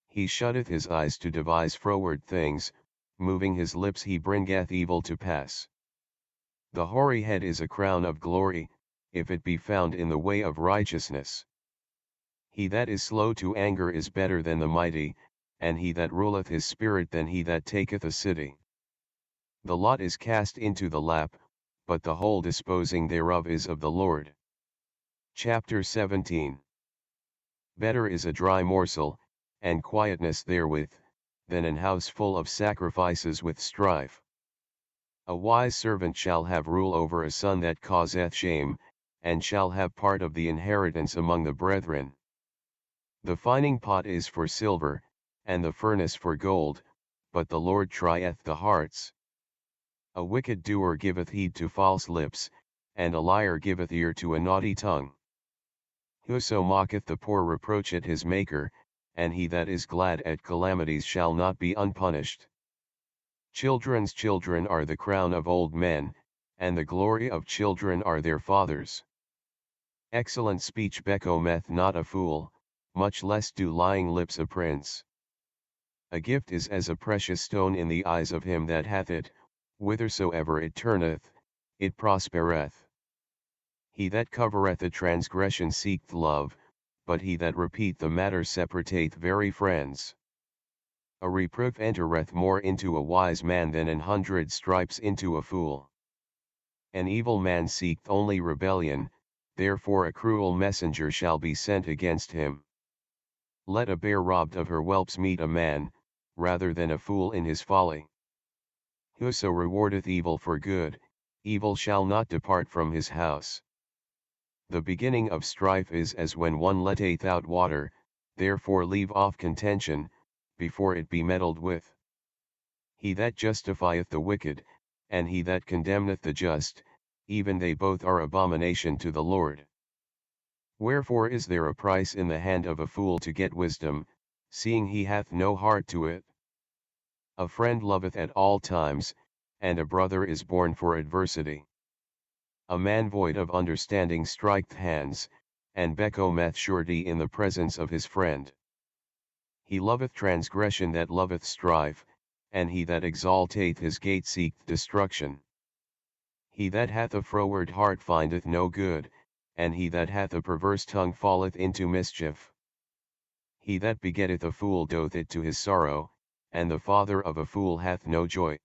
He shutteth his eyes to devise froward things, moving his lips he bringeth evil to pass. The hoary head is a crown of glory, if it be found in the way of righteousness. He that is slow to anger is better than the mighty, and he that ruleth his spirit than he that taketh a city. The lot is cast into the lap, but the whole disposing thereof is of the Lord. Chapter 17. Better is a dry morsel, and quietness therewith, than an house full of sacrifices with strife. A wise servant shall have rule over a son that causeth shame, and shall have part of the inheritance among the brethren. The fining pot is for silver, and the furnace for gold, but the Lord trieth the hearts. A wicked doer giveth heed to false lips, and a liar giveth ear to a naughty tongue. Whoso mocketh the poor reproacheth his Maker, and he that is glad at calamities shall not be unpunished. Children's children are the crown of old men, and the glory of children are their fathers. Excellent speech becometh not a fool, much less do lying lips a prince. A gift is as a precious stone in the eyes of him that hath it, whithersoever it turneth, it prospereth. He that covereth a transgression seeketh love, but he that repeat the matter separateth very friends. A reproof entereth more into a wise man than 100 stripes into a fool. An evil man seeketh only rebellion, therefore a cruel messenger shall be sent against him. Let a bear robbed of her whelps meet a man, rather than a fool in his folly. Whoso rewardeth evil for good, evil shall not depart from his house. The beginning of strife is as when one letteth out water, therefore leave off contention, before it be meddled with. He that justifieth the wicked, and he that condemneth the just, even they both are abomination to the Lord. Wherefore is there a price in the hand of a fool to get wisdom, seeing he hath no heart to it? A friend loveth at all times, and a brother is born for adversity. A man void of understanding striketh hands, and becometh surety in the presence of his friend. He loveth transgression that loveth strife, and he that exalteth his gate seeketh destruction. He that hath a froward heart findeth no good, and he that hath a perverse tongue falleth into mischief. He that begetteth a fool doth it to his sorrow, and the father of a fool hath no joy.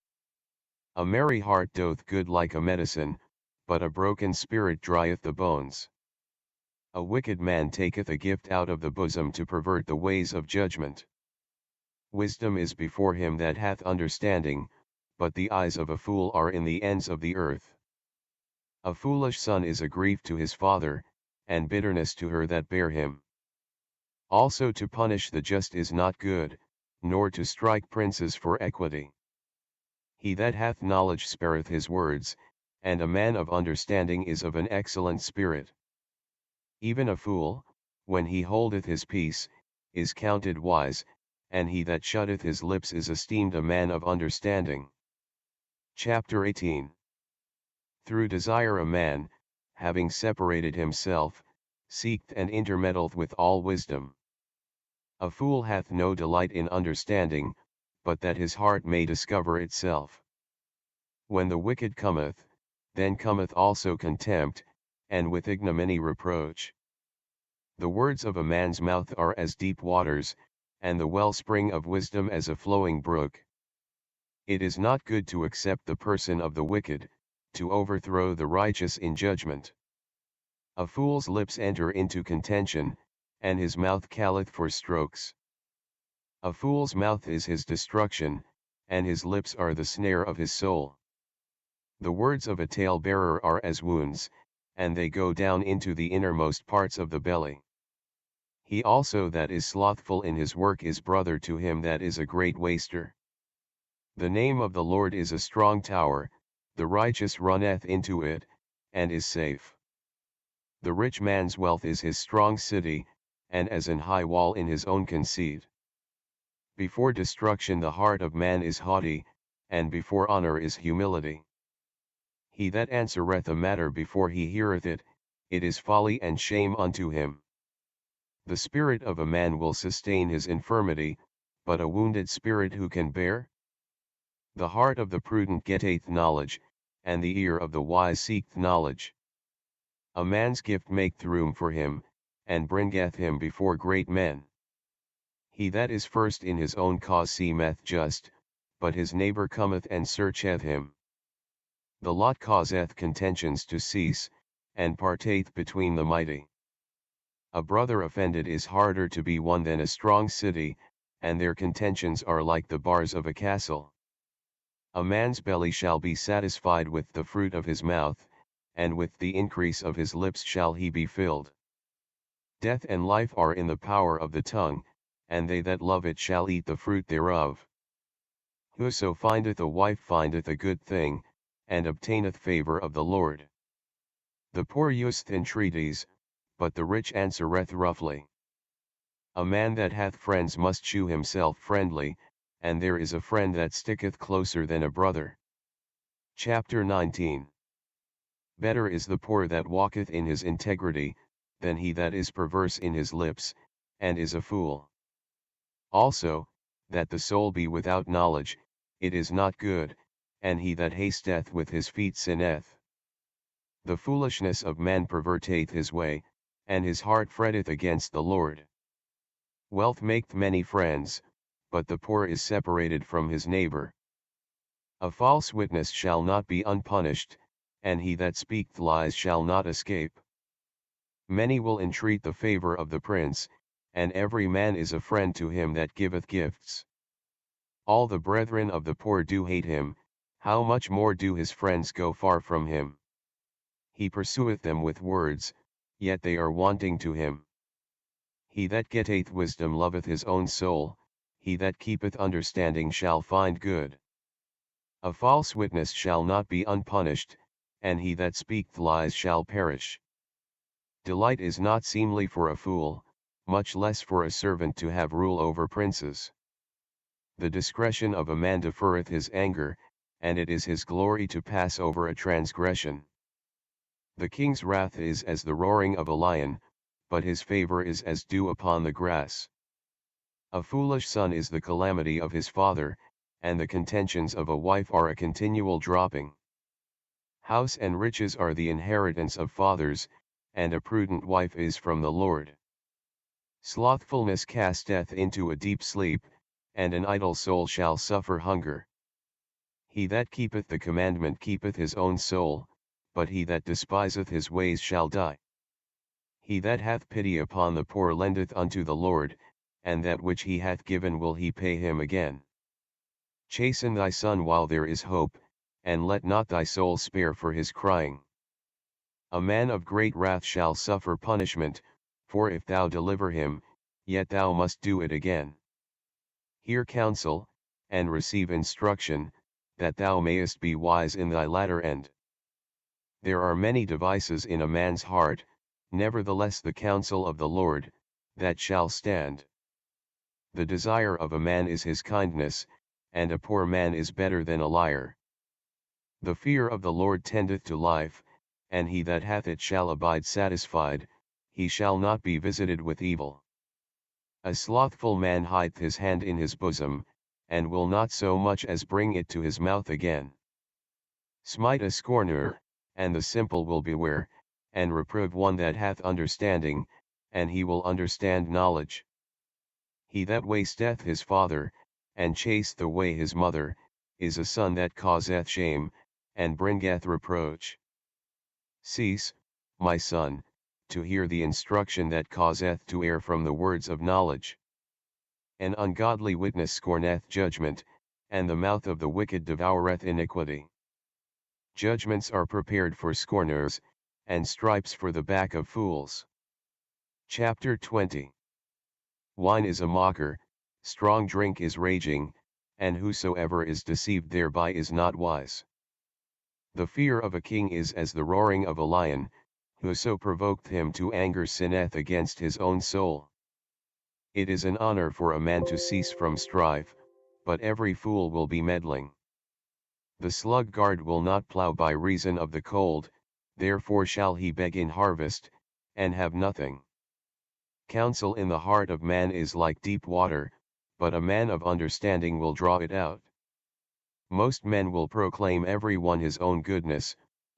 A merry heart doth good like a medicine, but a broken spirit drieth the bones. A wicked man taketh a gift out of the bosom to pervert the ways of judgment. Wisdom is before him that hath understanding, but the eyes of a fool are in the ends of the earth. A foolish son is a grief to his father, and bitterness to her that bare him. Also to punish the just is not good, nor to strike princes for equity. He that hath knowledge spareth his words, and a man of understanding is of an excellent spirit. Even a fool, when he holdeth his peace, is counted wise, and he that shutteth his lips is esteemed a man of understanding. Chapter 18. Through desire a man, having separated himself, seeketh and intermeddleth with all wisdom. A fool hath no delight in understanding, but that his heart may discover itself. When the wicked cometh, then cometh also contempt, and with ignominy reproach. The words of a man's mouth are as deep waters, and the wellspring of wisdom as a flowing brook. It is not good to accept the person of the wicked, to overthrow the righteous in judgment. A fool's lips enter into contention, and his mouth calleth for strokes. A fool's mouth is his destruction, and his lips are the snare of his soul. The words of a talebearer are as wounds, and they go down into the innermost parts of the belly. He also that is slothful in his work is brother to him that is a great waster. The name of the Lord is a strong tower, the righteous runneth into it, and is safe. The rich man's wealth is his strong city, and as an high wall in his own conceit. Before destruction the heart of man is haughty, and before honor is humility. He that answereth a matter before he heareth it, it is folly and shame unto him. The spirit of a man will sustain his infirmity, but a wounded spirit who can bear? The heart of the prudent getteth knowledge, and the ear of the wise seeketh knowledge. A man's gift maketh room for him, and bringeth him before great men. He that is first in his own cause seemeth just, but his neighbor cometh and searcheth him. The lot causeth contentions to cease, and parteth between the mighty. A brother offended is harder to be won than a strong city, and their contentions are like the bars of a castle. A man's belly shall be satisfied with the fruit of his mouth, and with the increase of his lips shall he be filled. Death and life are in the power of the tongue, and they that love it shall eat the fruit thereof. Whoso findeth a wife findeth a good thing, and obtaineth favor of the Lord. The poor useth entreaties, but the rich answereth roughly. A man that hath friends must shew himself friendly, and there is a friend that sticketh closer than a brother. Chapter 19. Better is the poor that walketh in his integrity, than he that is perverse in his lips, and is a fool. Also, that the soul be without knowledge, it is not good, and he that hasteth with his feet sinneth. The foolishness of man perverteth his way, and his heart fretteth against the Lord. Wealth maketh many friends, but the poor is separated from his neighbor. A false witness shall not be unpunished, and he that speaketh lies shall not escape. Many will entreat the favor of the prince, and every man is a friend to him that giveth gifts. All the brethren of the poor do hate him, how much more do his friends go far from him? He pursueth them with words, yet they are wanting to him. He that getteth wisdom loveth his own soul, he that keepeth understanding shall find good. A false witness shall not be unpunished, and he that speaketh lies shall perish. Delight is not seemly for a fool, much less for a servant to have rule over princes. The discretion of a man deferreth his anger, and it is his glory to pass over a transgression. The king's wrath is as the roaring of a lion, but his favor is as dew upon the grass. A foolish son is the calamity of his father, and the contentions of a wife are a continual dropping. House and riches are the inheritance of fathers, and a prudent wife is from the Lord. Slothfulness casteth into a deep sleep, and an idle soul shall suffer hunger. He that keepeth the commandment keepeth his own soul, but he that despiseth his ways shall die. He that hath pity upon the poor lendeth unto the Lord, and that which he hath given will he pay him again. Chasten thy son while there is hope, and let not thy soul spare for his crying. A man of great wrath shall suffer punishment, for if thou deliver him, yet thou must do it again. Hear counsel, and receive instruction, that thou mayest be wise in thy latter end. There are many devices in a man's heart, nevertheless the counsel of the Lord, that shall stand. The desire of a man is his kindness, and a poor man is better than a liar. The fear of the Lord tendeth to life, and he that hath it shall abide satisfied, he shall not be visited with evil. A slothful man hideth his hand in his bosom, and will not so much as bring it to his mouth again. Smite a scorner, and the simple will beware, and reprove one that hath understanding, and he will understand knowledge. He that wasteth his father, and chaseth away his mother, is a son that causeth shame, and bringeth reproach. Cease, my son, to hear the instruction that causeth to err from the words of knowledge. An ungodly witness scorneth judgment, and the mouth of the wicked devoureth iniquity. Judgments are prepared for scorners, and stripes for the back of fools. Chapter 20. Wine is a mocker, strong drink is raging, and whosoever is deceived thereby is not wise. The fear of a king is as the roaring of a lion, whoso provoketh him to anger sinneth against his own soul. It is an honor for a man to cease from strife, but every fool will be meddling. The sluggard will not plough by reason of the cold, therefore shall he beg in harvest, and have nothing. Counsel in the heart of man is like deep water, but a man of understanding will draw it out. Most men will proclaim every one his own goodness,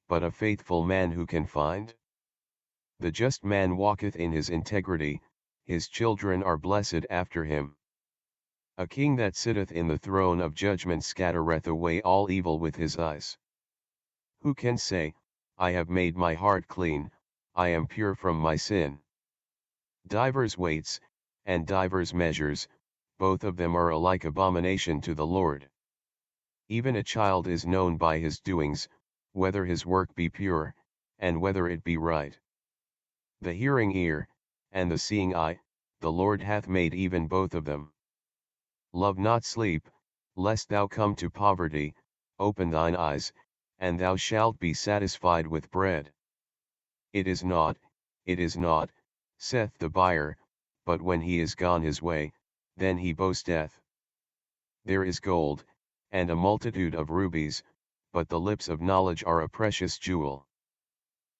but a faithful man who can find? The just man walketh in his integrity, his children are blessed after him. A king that sitteth in the throne of judgment scattereth away all evil with his eyes. Who can say, I have made my heart clean, I am pure from my sin? Divers weights, and divers measures, both of them are alike abomination to the Lord. Even a child is known by his doings, whether his work be pure, and whether it be right. The hearing ear, and the seeing eye, the Lord hath made even both of them. Love not sleep, lest thou come to poverty, open thine eyes, and thou shalt be satisfied with bread. It is not, saith the buyer, but when he is gone his way, then he boasteth. There is gold, and a multitude of rubies, but the lips of knowledge are a precious jewel.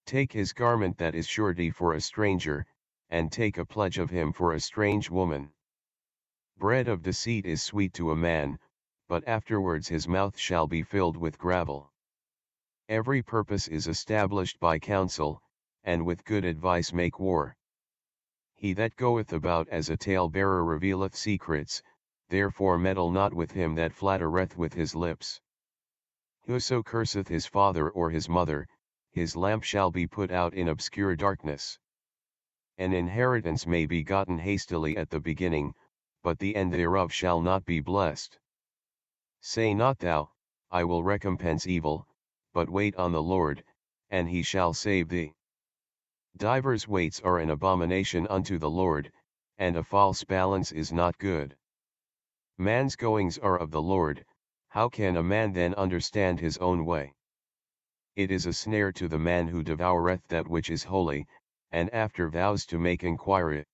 Take his garment that is surety for a stranger, and take a pledge of him for a strange woman. Bread of deceit is sweet to a man, but afterwards his mouth shall be filled with gravel. Every purpose is established by counsel, and with good advice make war. He that goeth about as a tale-bearer revealeth secrets, therefore meddle not with him that flattereth with his lips. Whoso curseth his father or his mother, his lamp shall be put out in obscure darkness. An inheritance may be gotten hastily at the beginning, but the end thereof shall not be blessed. Say not thou, I will recompense evil, but wait on the Lord, and he shall save thee. Divers weights are an abomination unto the Lord, and a false balance is not good. Man's goings are of the Lord, how can a man then understand his own way? It is a snare to the man who devoureth that which is holy, and after vows to make enquiry.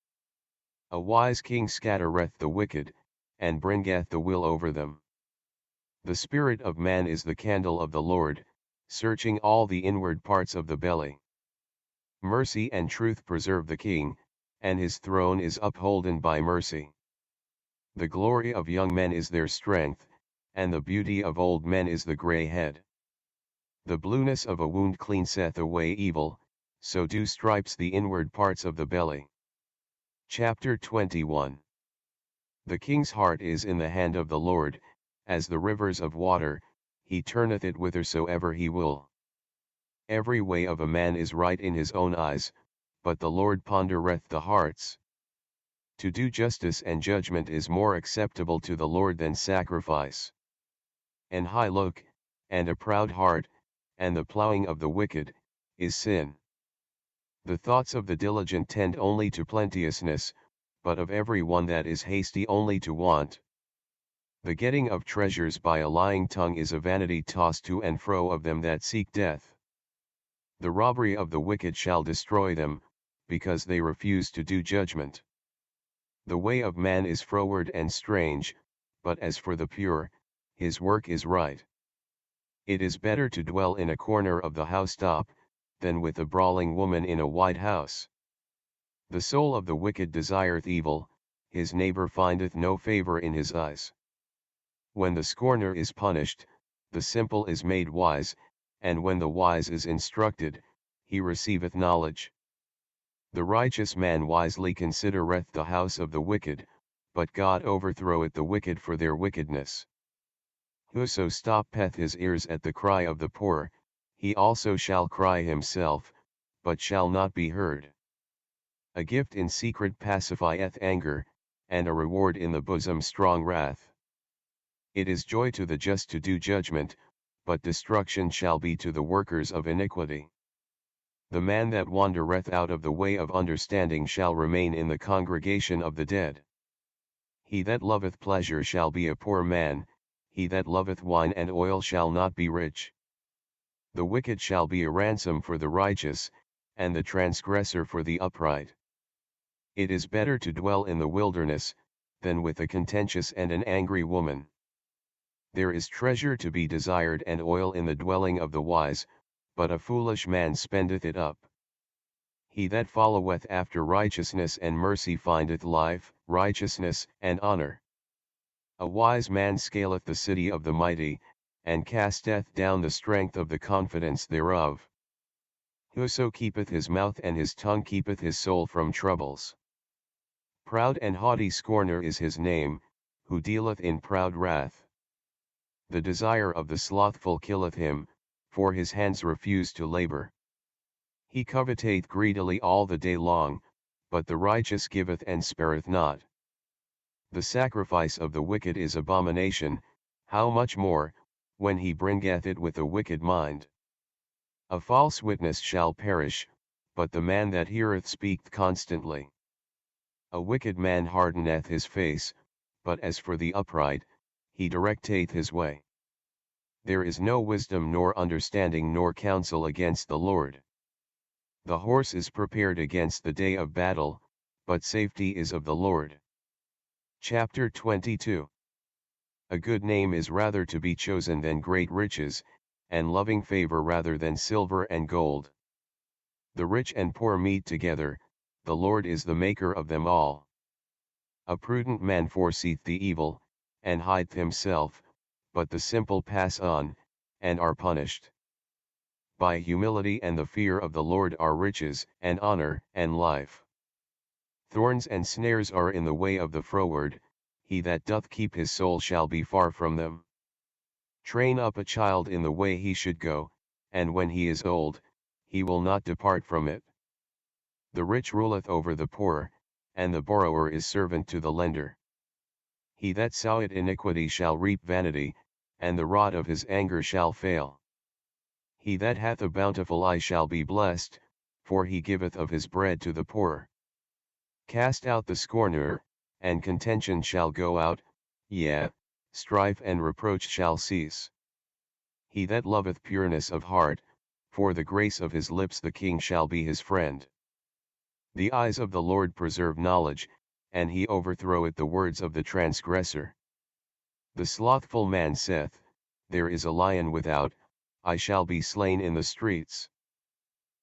A wise king scattereth the wicked, and bringeth the will over them. The spirit of man is the candle of the Lord, searching all the inward parts of the belly. Mercy and truth preserve the king, and his throne is upholden by mercy. The glory of young men is their strength, and the beauty of old men is the grey head. The blueness of a wound cleanseth away evil, so do stripes the inward parts of the belly. Chapter 21. The king's heart is in the hand of the Lord, as the rivers of water, he turneth it whithersoever he will. Every way of a man is right in his own eyes, but the Lord pondereth the hearts. To do justice and judgment is more acceptable to the Lord than sacrifice. An high look, and a proud heart, and the plowing of the wicked, is sin. The thoughts of the diligent tend only to plenteousness, but of every one that is hasty only to want. The getting of treasures by a lying tongue is a vanity tossed to and fro of them that seek death. The robbery of the wicked shall destroy them, because they refuse to do judgment. The way of man is froward and strange, but as for the pure, his work is right. It is better to dwell in a corner of the housetop, than with a brawling woman in a wide house. The soul of the wicked desireth evil, his neighbor findeth no favor in his eyes. When the scorner is punished, the simple is made wise, and when the wise is instructed, he receiveth knowledge. The righteous man wisely considereth the house of the wicked, but God overthroweth the wicked for their wickedness. Whoso stoppeth his ears at the cry of the poor, he also shall cry himself, but shall not be heard. A gift in secret pacifieth anger, and a reward in the bosom strong wrath. It is joy to the just to do judgment, but destruction shall be to the workers of iniquity. The man that wandereth out of the way of understanding shall remain in the congregation of the dead. He that loveth pleasure shall be a poor man, he that loveth wine and oil shall not be rich. The wicked shall be a ransom for the righteous, and the transgressor for the upright. It is better to dwell in the wilderness, than with a contentious and an angry woman. There is treasure to be desired and oil in the dwelling of the wise, but a foolish man spendeth it up. He that followeth after righteousness and mercy findeth life, righteousness, and honor. A wise man scaleth the city of the mighty, and casteth down the strength of the confidence thereof. Whoso keepeth his mouth and his tongue keepeth his soul from troubles. Proud and haughty scorner is his name, who dealeth in proud wrath. The desire of the slothful killeth him, for his hands refuse to labor. He coveteth greedily all the day long, but the righteous giveth and spareth not. The sacrifice of the wicked is abomination, how much more, when he bringeth it with a wicked mind. A false witness shall perish, but the man that heareth speaketh constantly. A wicked man hardeneth his face, but as for the upright, he directeth his way. There is no wisdom nor understanding nor counsel against the Lord. The horse is prepared against the day of battle, but safety is of the Lord. Chapter 22. A good name is rather to be chosen than great riches, and loving favor rather than silver and gold. The rich and poor meet together, the Lord is the maker of them all. A prudent man foreseeth the evil, and hideth himself, but the simple pass on, and are punished. By humility and the fear of the Lord are riches, and honor, and life. Thorns and snares are in the way of the froward, he that doth keep his soul shall be far from them. Train up a child in the way he should go, and when he is old, he will not depart from it. The rich ruleth over the poor, and the borrower is servant to the lender. He that soweth iniquity shall reap vanity, and the rod of his anger shall fail. He that hath a bountiful eye shall be blessed, for he giveth of his bread to the poor. Cast out the scorner, and contention shall go out, yea, strife and reproach shall cease. He that loveth pureness of heart, for the grace of his lips the king shall be his friend. The eyes of the Lord preserve knowledge, and he overthroweth the words of the transgressor. The slothful man saith, there is a lion without, I shall be slain in the streets.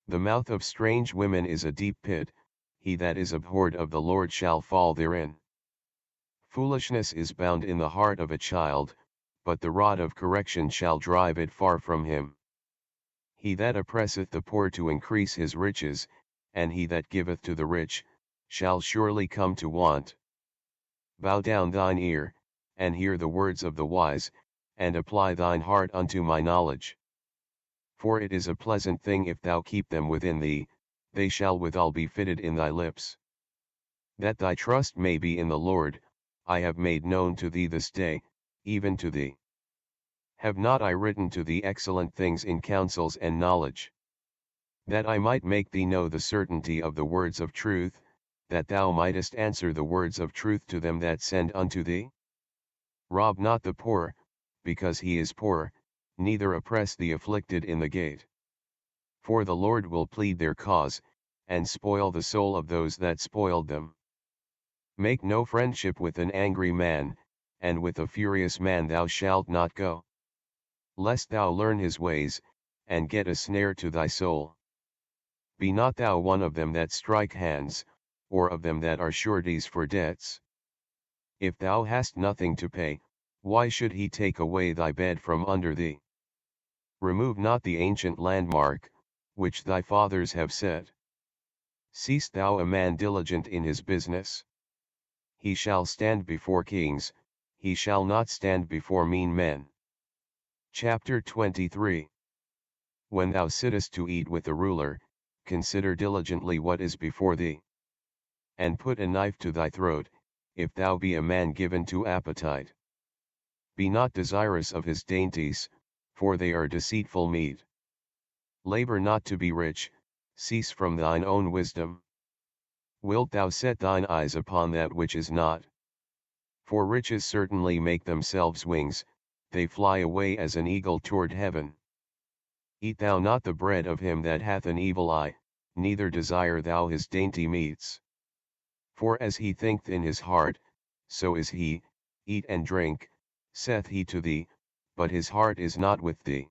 The mouth of strange women is a deep pit, he that is abhorred of the Lord shall fall therein. Foolishness is bound in the heart of a child, but the rod of correction shall drive it far from him. He that oppresseth the poor to increase his riches, and he that giveth to the rich, shall surely come to want. Bow down thine ear, and hear the words of the wise, and apply thine heart unto my knowledge. For it is a pleasant thing if thou keep them within thee, they shall withal be fitted in thy lips. That thy trust may be in the Lord, I have made known to thee this day, even to thee. Have not I written to thee excellent things in counsels and knowledge? That I might make thee know the certainty of the words of truth, that thou mightest answer the words of truth to them that send unto thee? Rob not the poor, because he is poor, neither oppress the afflicted in the gate. For the Lord will plead their cause, and spoil the soul of those that spoiled them. Make no friendship with an angry man, and with a furious man thou shalt not go. Lest thou learn his ways, and get a snare to thy soul. Be not thou one of them that strike hands, or of them that are sureties for debts. If thou hast nothing to pay, why should he take away thy bed from under thee? Remove not the ancient landmark, which thy fathers have set. Seest thou a man diligent in his business? He shall stand before kings, he shall not stand before mean men. Chapter 23. When thou sittest to eat with a ruler, consider diligently what is before thee. And put a knife to thy throat, if thou be a man given to appetite. Be not desirous of his dainties, for they are deceitful meat. Labor not to be rich, cease from thine own wisdom. Wilt thou set thine eyes upon that which is not? For riches certainly make themselves wings, they fly away as an eagle toward heaven. Eat thou not the bread of him that hath an evil eye, neither desire thou his dainty meats. For as he thinketh in his heart, so is he. Eat and drink, saith he to thee, but his heart is not with thee.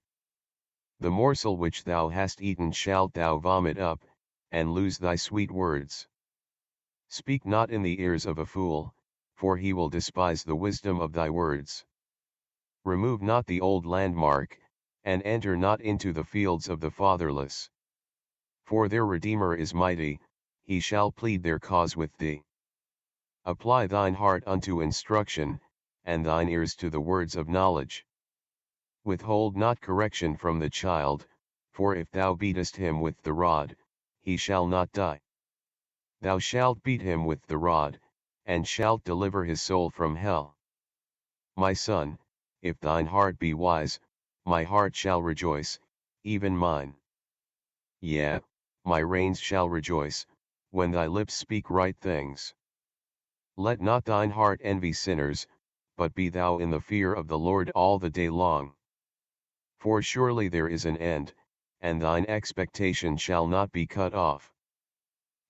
The morsel which thou hast eaten shalt thou vomit up, and lose thy sweet words. Speak not in the ears of a fool, for he will despise the wisdom of thy words. Remove not the old landmark, and enter not into the fields of the fatherless. For their Redeemer is mighty, he shall plead their cause with thee. Apply thine heart unto instruction, and thine ears to the words of knowledge. Withhold not correction from the child, for if thou beatest him with the rod, he shall not die. Thou shalt beat him with the rod, and shalt deliver his soul from hell. My son, if thine heart be wise, my heart shall rejoice, even mine. Yea, my reins shall rejoice, when thy lips speak right things. Let not thine heart envy sinners, but be thou in the fear of the Lord all the day long. For surely there is an end, and thine expectation shall not be cut off.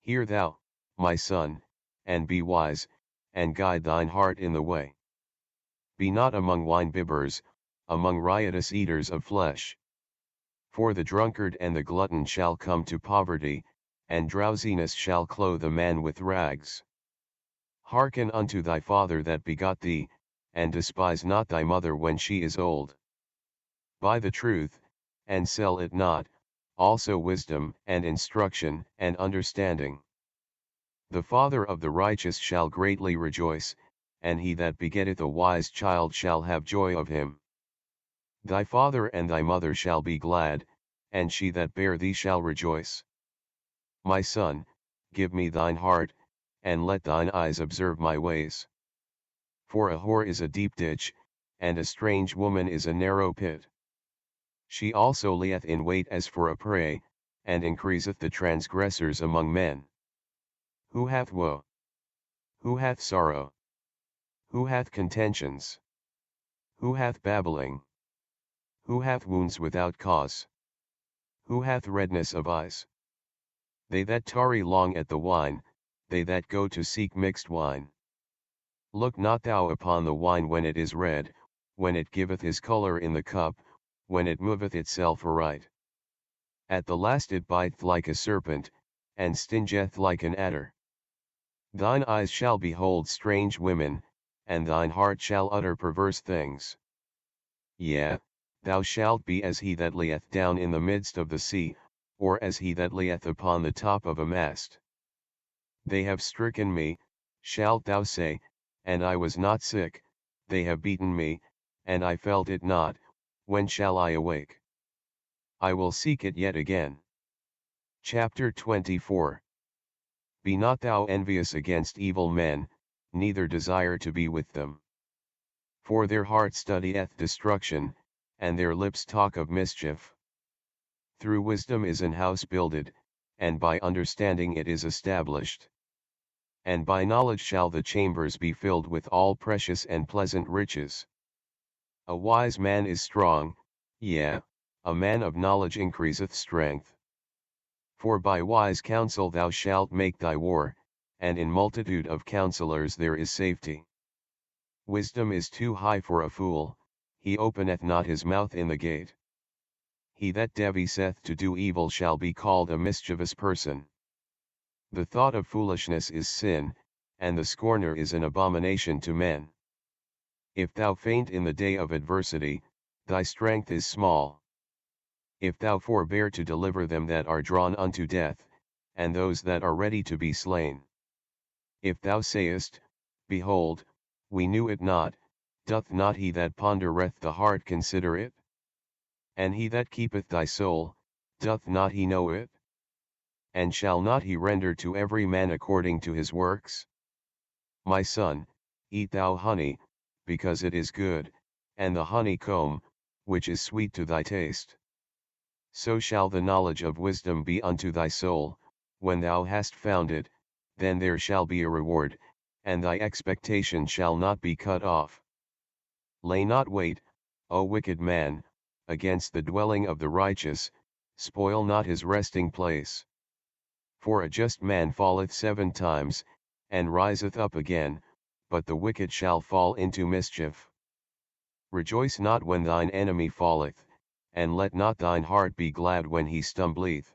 Hear thou, my son, and be wise, and guide thine heart in the way. Be not among wine-bibbers, among riotous eaters of flesh. For the drunkard and the glutton shall come to poverty, and drowsiness shall clothe a man with rags. Hearken unto thy father that begot thee, and despise not thy mother when she is old. Buy the truth, and sell it not, also wisdom and instruction and understanding. The father of the righteous shall greatly rejoice, and he that begetteth a wise child shall have joy of him. Thy father and thy mother shall be glad, and she that bare thee shall rejoice. My son, give me thine heart, and let thine eyes observe my ways. For a whore is a deep ditch, and a strange woman is a narrow pit. She also lieth in wait as for a prey, and increaseth the transgressors among men. Who hath woe? Who hath sorrow? Who hath contentions? Who hath babbling? Who hath wounds without cause? Who hath redness of eyes? They that tarry long at the wine, they that go to seek mixed wine. Look not thou upon the wine when it is red, when it giveth his colour in the cup, when it moveth itself aright. At the last it biteth like a serpent, and stingeth like an adder. Thine eyes shall behold strange women, and thine heart shall utter perverse things. Yea, thou shalt be as he that lieth down in the midst of the sea, or as he that lieth upon the top of a mast. They have stricken me, shalt thou say, and I was not sick, they have beaten me, and I felt it not, when shall I awake? I will seek it yet again. Chapter 24. Be not thou envious against evil men, neither desire to be with them. For their heart studieth destruction, and their lips talk of mischief. Through wisdom is an house builded, and by understanding it is established. And by knowledge shall the chambers be filled with all precious and pleasant riches. A wise man is strong, yea, a man of knowledge increaseth strength. For by wise counsel thou shalt make thy war, and in multitude of counselors there is safety. Wisdom is too high for a fool, he openeth not his mouth in the gate. He that deviseth to do evil shall be called a mischievous person. The thought of foolishness is sin, and the scorner is an abomination to men. If thou faint in the day of adversity, thy strength is small. If thou forbear to deliver them that are drawn unto death, and those that are ready to be slain. If thou sayest, Behold, we knew it not, doth not he that pondereth the heart consider it? And he that keepeth thy soul, doth not he know it? And shall not he render to every man according to his works? My son, eat thou honey, because it is good, and the honeycomb, which is sweet to thy taste. So shall the knowledge of wisdom be unto thy soul, when thou hast found it, then there shall be a reward, and thy expectation shall not be cut off. Lay not wait, O wicked man, against the dwelling of the righteous, spoil not his resting place. For a just man falleth 7 times, and riseth up again, but the wicked shall fall into mischief. Rejoice not when thine enemy falleth, and let not thine heart be glad when he stumbleth.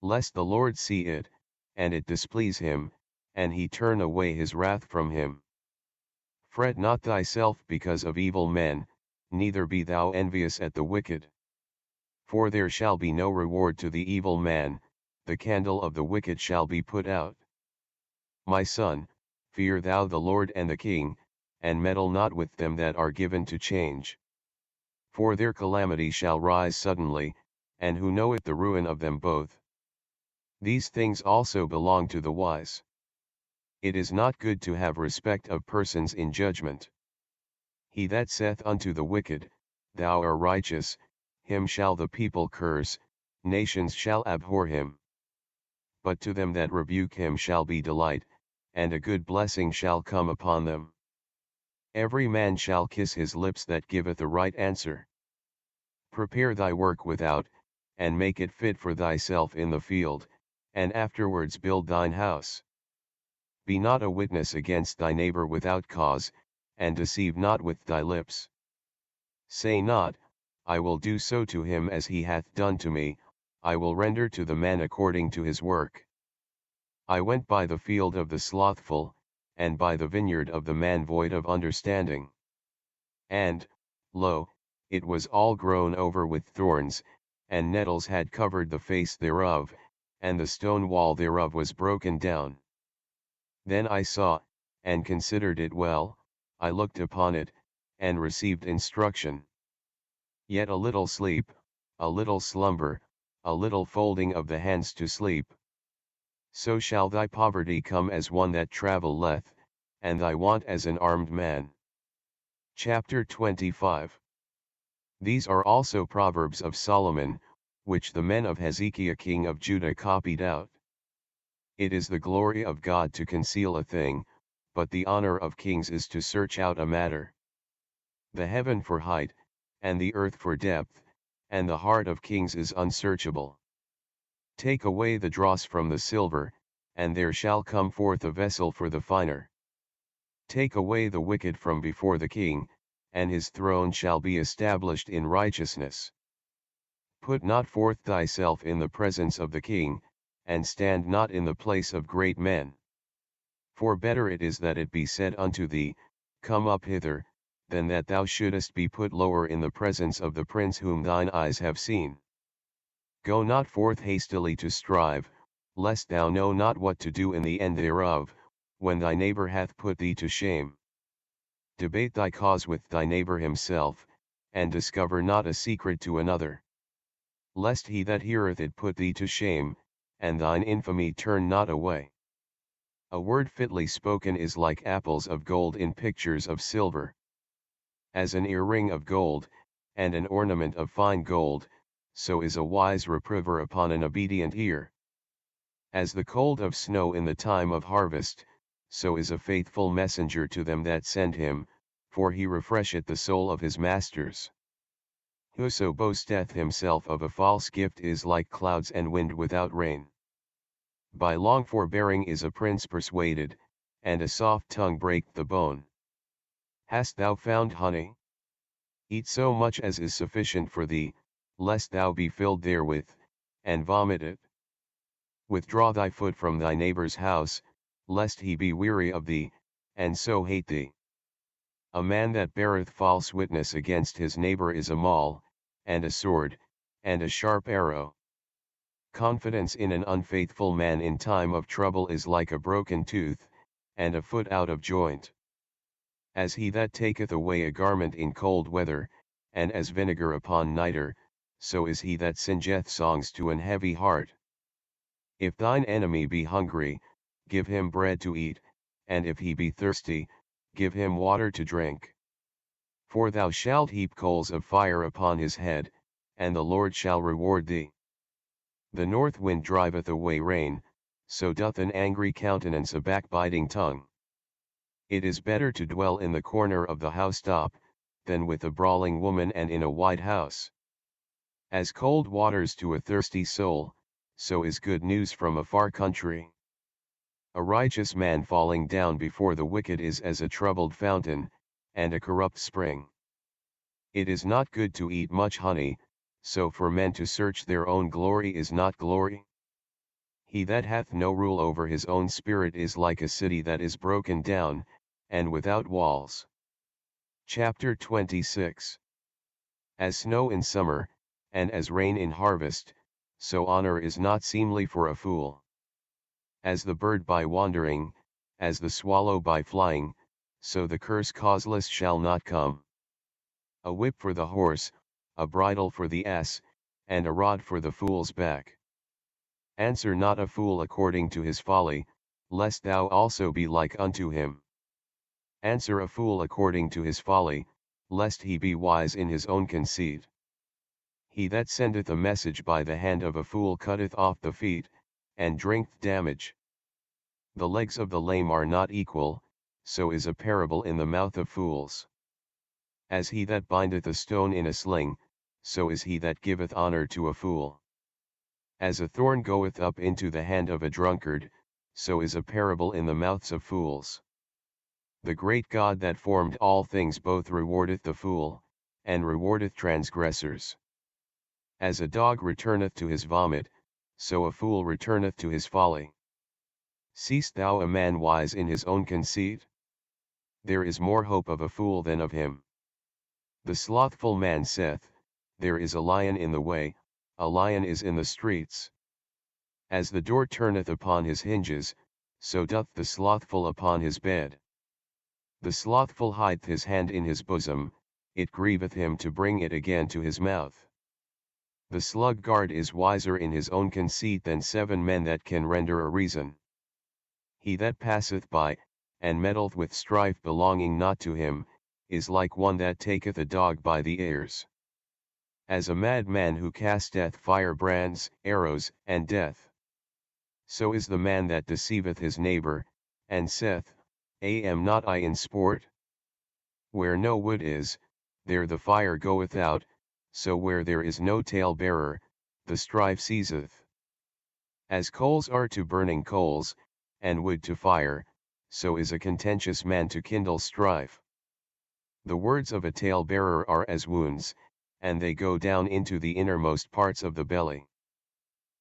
Lest the Lord see it, and it displease him, and he turn away his wrath from him. Fret not thyself because of evil men, neither be thou envious at the wicked. For there shall be no reward to the evil man, the candle of the wicked shall be put out. My son, fear thou the Lord and the king, and meddle not with them that are given to change. For their calamity shall rise suddenly, and who knoweth the ruin of them both? These things also belong to the wise. It is not good to have respect of persons in judgment. He that saith unto the wicked, Thou art righteous, him shall the people curse, nations shall abhor him. But to them that rebuke him shall be delight, and a good blessing shall come upon them. Every man shall kiss his lips that giveth a right answer. Prepare thy work without, and make it fit for thyself in the field, and afterwards build thine house. Be not a witness against thy neighbor without cause, and deceive not with thy lips. Say not, I will do so to him as he hath done to me, I will render to the man according to his work. I went by the field of the slothful, and by the vineyard of the man void of understanding. And, lo, it was all grown over with thorns, and nettles had covered the face thereof, and the stone wall thereof was broken down. Then I saw, and considered it well, I looked upon it, and received instruction. Yet a little sleep, a little slumber, a little folding of the hands to sleep. So shall thy poverty come as one that travelleth, and thy want as an armed man. Chapter 25. These are also Proverbs of Solomon, which the men of Hezekiah king of Judah copied out. It is the glory of God to conceal a thing, but the honor of kings is to search out a matter. The heaven for height, and the earth for depth, and the heart of kings is unsearchable. Take away the dross from the silver, and there shall come forth a vessel for the finer. Take away the wicked from before the king, and his throne shall be established in righteousness. Put not forth thyself in the presence of the king, and stand not in the place of great men. For better it is that it be said unto thee, Come up hither, than that thou shouldest be put lower in the presence of the prince whom thine eyes have seen. Go not forth hastily to strive, lest thou know not what to do in the end thereof, when thy neighbor hath put thee to shame. Debate thy cause with thy neighbor himself, and discover not a secret to another. Lest he that heareth it put thee to shame, and thine infamy turn not away. A word fitly spoken is like apples of gold in pictures of silver. As an earring of gold, and an ornament of fine gold, so is a wise reprover upon an obedient ear. As the cold of snow in the time of harvest, so is a faithful messenger to them that send him, for he refresheth the soul of his masters. Whoso boasteth himself of a false gift is like clouds and wind without rain. By long forbearing is a prince persuaded, and a soft tongue breaketh the bone. Hast thou found honey? Eat so much as is sufficient for thee, lest thou be filled therewith, and vomit it. Withdraw thy foot from thy neighbor's house, lest he be weary of thee, and so hate thee. A man that beareth false witness against his neighbor is a maul, and a sword, and a sharp arrow. Confidence in an unfaithful man in time of trouble is like a broken tooth, and a foot out of joint. As he that taketh away a garment in cold weather, and as vinegar upon nitre, so is he that singeth songs to an heavy heart. If thine enemy be hungry, give him bread to eat, and if he be thirsty, give him water to drink. For thou shalt heap coals of fire upon his head, and the Lord shall reward thee. The north wind driveth away rain, so doth an angry countenance a backbiting tongue. It is better to dwell in the corner of the housetop, than with a brawling woman and in a wide house. As cold waters to a thirsty soul, so is good news from a far country. A righteous man falling down before the wicked is as a troubled fountain, and a corrupt spring. It is not good to eat much honey, so for men to search their own glory is not glory. He that hath no rule over his own spirit is like a city that is broken down, and without walls. Chapter 26. As snow in summer, and as rain in harvest, so honor is not seemly for a fool. As the bird by wandering, as the swallow by flying, so the curse causeless shall not come. A whip for the horse, a bridle for the ass, and a rod for the fool's back. Answer not a fool according to his folly, lest thou also be like unto him. Answer a fool according to his folly, lest he be wise in his own conceit. He that sendeth a message by the hand of a fool cutteth off the feet, and drinketh damage. The legs of the lame are not equal, so is a parable in the mouth of fools. As he that bindeth a stone in a sling, so is he that giveth honor to a fool. As a thorn goeth up into the hand of a drunkard, so is a parable in the mouths of fools. The great God that formed all things both rewardeth the fool, and rewardeth transgressors. As a dog returneth to his vomit, so a fool returneth to his folly. Seest thou a man wise in his own conceit? There is more hope of a fool than of him. The slothful man saith, there is a lion in the way, a lion is in the streets. As the door turneth upon his hinges, so doth the slothful upon his bed. The slothful hideth his hand in his bosom, it grieveth him to bring it again to his mouth. The sluggard is wiser in his own conceit than 7 men that can render a reason. He that passeth by, and meddleth with strife belonging not to him, is like one that taketh a dog by the ears. As a madman who casteth firebrands, arrows, and death. So is the man that deceiveth his neighbor, and saith, am not I in sport? Where no wood is, there the fire goeth out, so where there is no talebearer, the strife ceaseth. As coals are to burning coals, and wood to fire, so is a contentious man to kindle strife. The words of a talebearer are as wounds, and they go down into the innermost parts of the belly.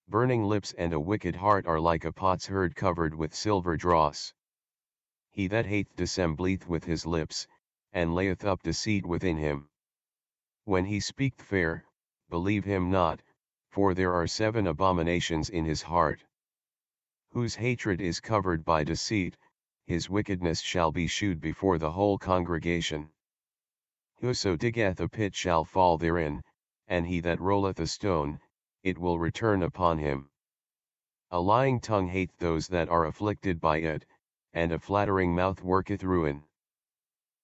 Burning lips and a wicked heart are like a potsherd covered with silver dross. He that hateth dissembleth with his lips, and layeth up deceit within him. When he speaketh fair, believe him not, for there are 7 abominations in his heart. Whose hatred is covered by deceit, his wickedness shall be shewed before the whole congregation. Whoso diggeth a pit shall fall therein, and he that rolleth a stone, it will return upon him. A lying tongue hateth those that are afflicted by it, and a flattering mouth worketh ruin.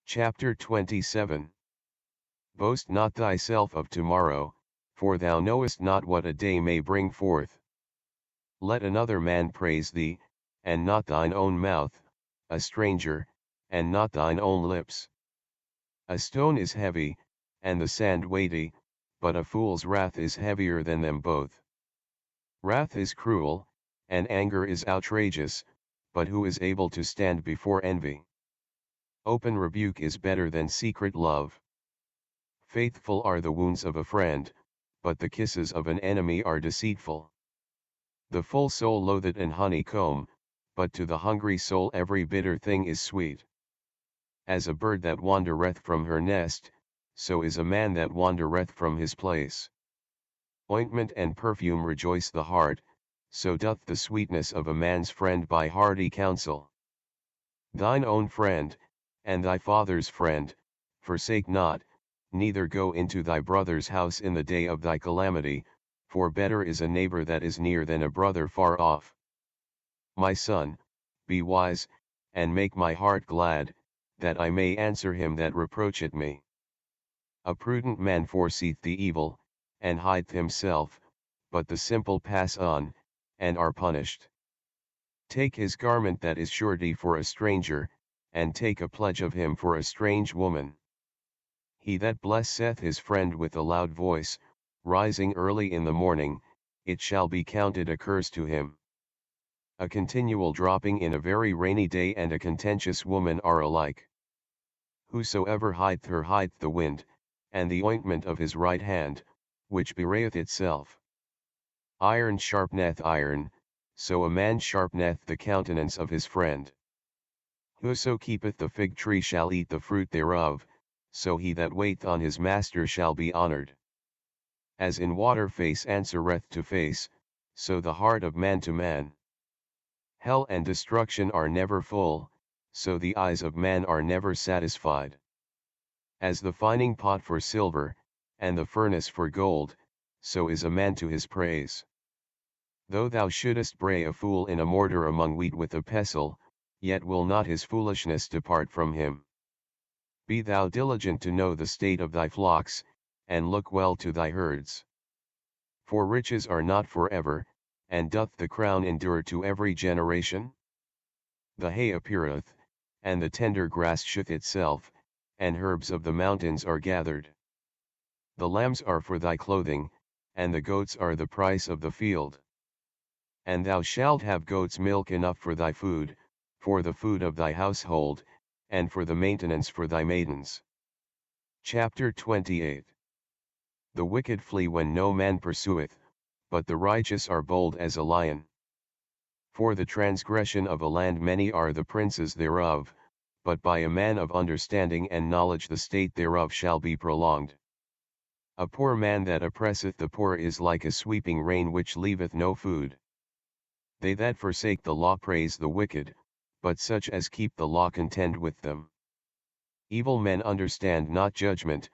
Chapter 27. Boast not thyself of tomorrow, for thou knowest not what a day may bring forth. Let another man praise thee, and not thine own mouth, a stranger, and not thine own lips. A stone is heavy, and the sand weighty, but a fool's wrath is heavier than them both. Wrath is cruel, and anger is outrageous, but who is able to stand before envy? Open rebuke is better than secret love. Faithful are the wounds of a friend, but the kisses of an enemy are deceitful. The full soul loatheth an honeycomb, but to the hungry soul every bitter thing is sweet. As a bird that wandereth from her nest, so is a man that wandereth from his place. Ointment and perfume rejoice the heart, so doth the sweetness of a man's friend by hearty counsel. Thine own friend, and thy father's friend, forsake not, neither go into thy brother's house in the day of thy calamity, for better is a neighbor that is near than a brother far off. My son, be wise, and make my heart glad, that I may answer him that reproacheth me. A prudent man foreseeth the evil, and hideth himself, but the simple pass on, and are punished. Take his garment that is surety for a stranger, and take a pledge of him for a strange woman. He that blesseth his friend with a loud voice, rising early in the morning, it shall be counted a curse to him. A continual dropping in a very rainy day and a contentious woman are alike. Whosoever hideth her hideth the wind, and the ointment of his right hand, which bewrayeth itself. Iron sharpeneth iron, so a man sharpeneth the countenance of his friend. Whoso keepeth the fig tree shall eat the fruit thereof, so he that waiteth on his master shall be honored. As in water face answereth to face, so the heart of man to man. Hell and destruction are never full, so the eyes of man are never satisfied. As the fining pot for silver, and the furnace for gold, so is a man to his praise. Though thou shouldest bray a fool in a mortar among wheat with a pestle, yet will not his foolishness depart from him. Be thou diligent to know the state of thy flocks, and look well to thy herds. For riches are not forever, and doth the crown endure to every generation? The hay appeareth, and the tender grass showeth itself, and herbs of the mountains are gathered. The lambs are for thy clothing, and the goats are the price of the field. And thou shalt have goats' milk enough for thy food, for the food of thy household, and for the maintenance for thy maidens. Chapter 28. The wicked flee when no man pursueth, but the righteous are bold as a lion. For the transgression of a land many are the princes thereof, but by a man of understanding and knowledge the state thereof shall be prolonged. A poor man that oppresseth the poor is like a sweeping rain which leaveth no food. They that forsake the law praise the wicked, but such as keep the law contend with them. Evil men understand not judgment,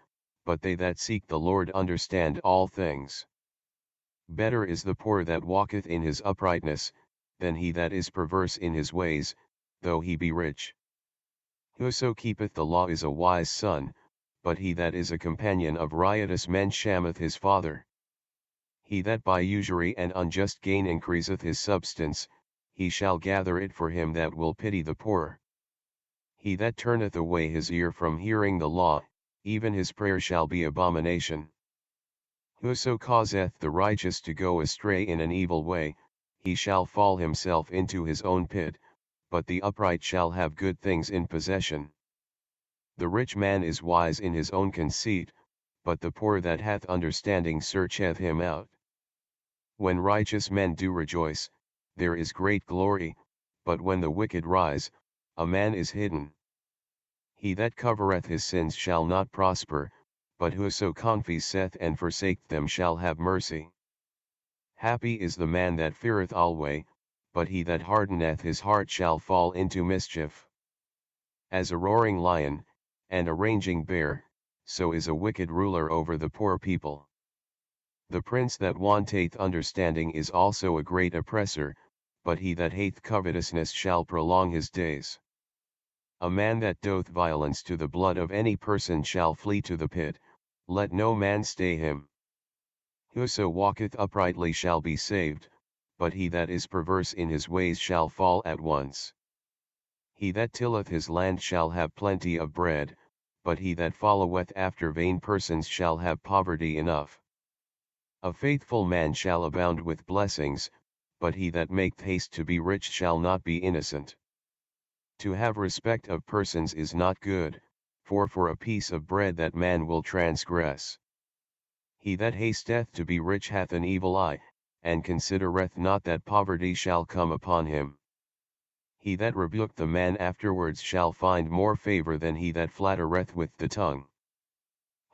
but they that seek the Lord understand all things. Better is the poor that walketh in his uprightness, than he that is perverse in his ways, though he be rich. Whoso keepeth the law is a wise son, but he that is a companion of riotous men shameth his father. He that by usury and unjust gain increaseth his substance, he shall gather it for him that will pity the poor. He that turneth away his ear from hearing the law, even his prayer shall be abomination. Whoso causeth the righteous to go astray in an evil way, he shall fall himself into his own pit, but the upright shall have good things in possession. The rich man is wise in his own conceit, but the poor that hath understanding searcheth him out. When righteous men do rejoice, there is great glory, but when the wicked rise, a man is hidden. He that covereth his sins shall not prosper, but whoso confesseth and forsaketh them shall have mercy. Happy is the man that feareth alway, but he that hardeneth his heart shall fall into mischief. As a roaring lion, and a raging bear, so is a wicked ruler over the poor people. The prince that wanteth understanding is also a great oppressor, but he that hateth covetousness shall prolong his days. A man that doth violence to the blood of any person shall flee to the pit, let no man stay him. Whoso walketh uprightly shall be saved, but he that is perverse in his ways shall fall at once. He that tilleth his land shall have plenty of bread, but he that followeth after vain persons shall have poverty enough. A faithful man shall abound with blessings, but he that maketh haste to be rich shall not be innocent. To have respect of persons is not good, for a piece of bread that man will transgress. He that hasteth to be rich hath an evil eye, and considereth not that poverty shall come upon him. He that rebuketh the man afterwards shall find more favor than he that flattereth with the tongue.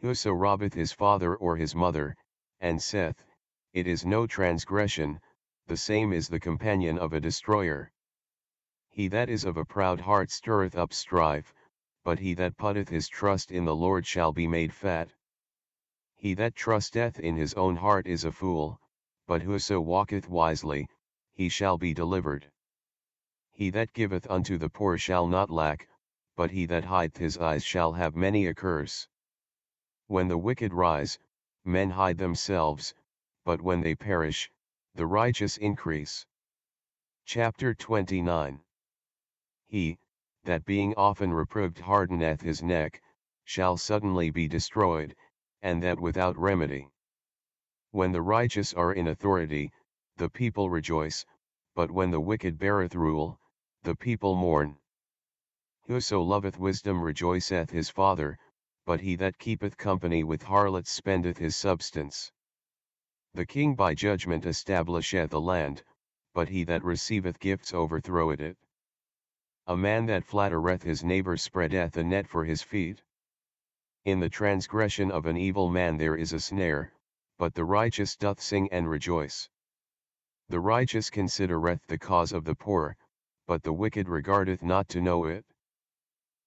Whoso robbeth his father or his mother, and saith, it is no transgression, the same is the companion of a destroyer. He that is of a proud heart stirreth up strife, but he that putteth his trust in the Lord shall be made fat. He that trusteth in his own heart is a fool, but whoso walketh wisely, he shall be delivered. He that giveth unto the poor shall not lack, but he that hideth his eyes shall have many a curse. When the wicked rise, men hide themselves, but when they perish, the righteous increase. Chapter 29. He, that being often reproved hardeneth his neck, shall suddenly be destroyed, and that without remedy. When the righteous are in authority, the people rejoice, but when the wicked beareth rule, the people mourn. Whoso loveth wisdom rejoiceth his father, but he that keepeth company with harlots spendeth his substance. The king by judgment establisheth the land, but he that receiveth gifts overthroweth it. A man that flattereth his neighbor spreadeth a net for his feet. In the transgression of an evil man there is a snare, but the righteous doth sing and rejoice. The righteous considereth the cause of the poor, but the wicked regardeth not to know it.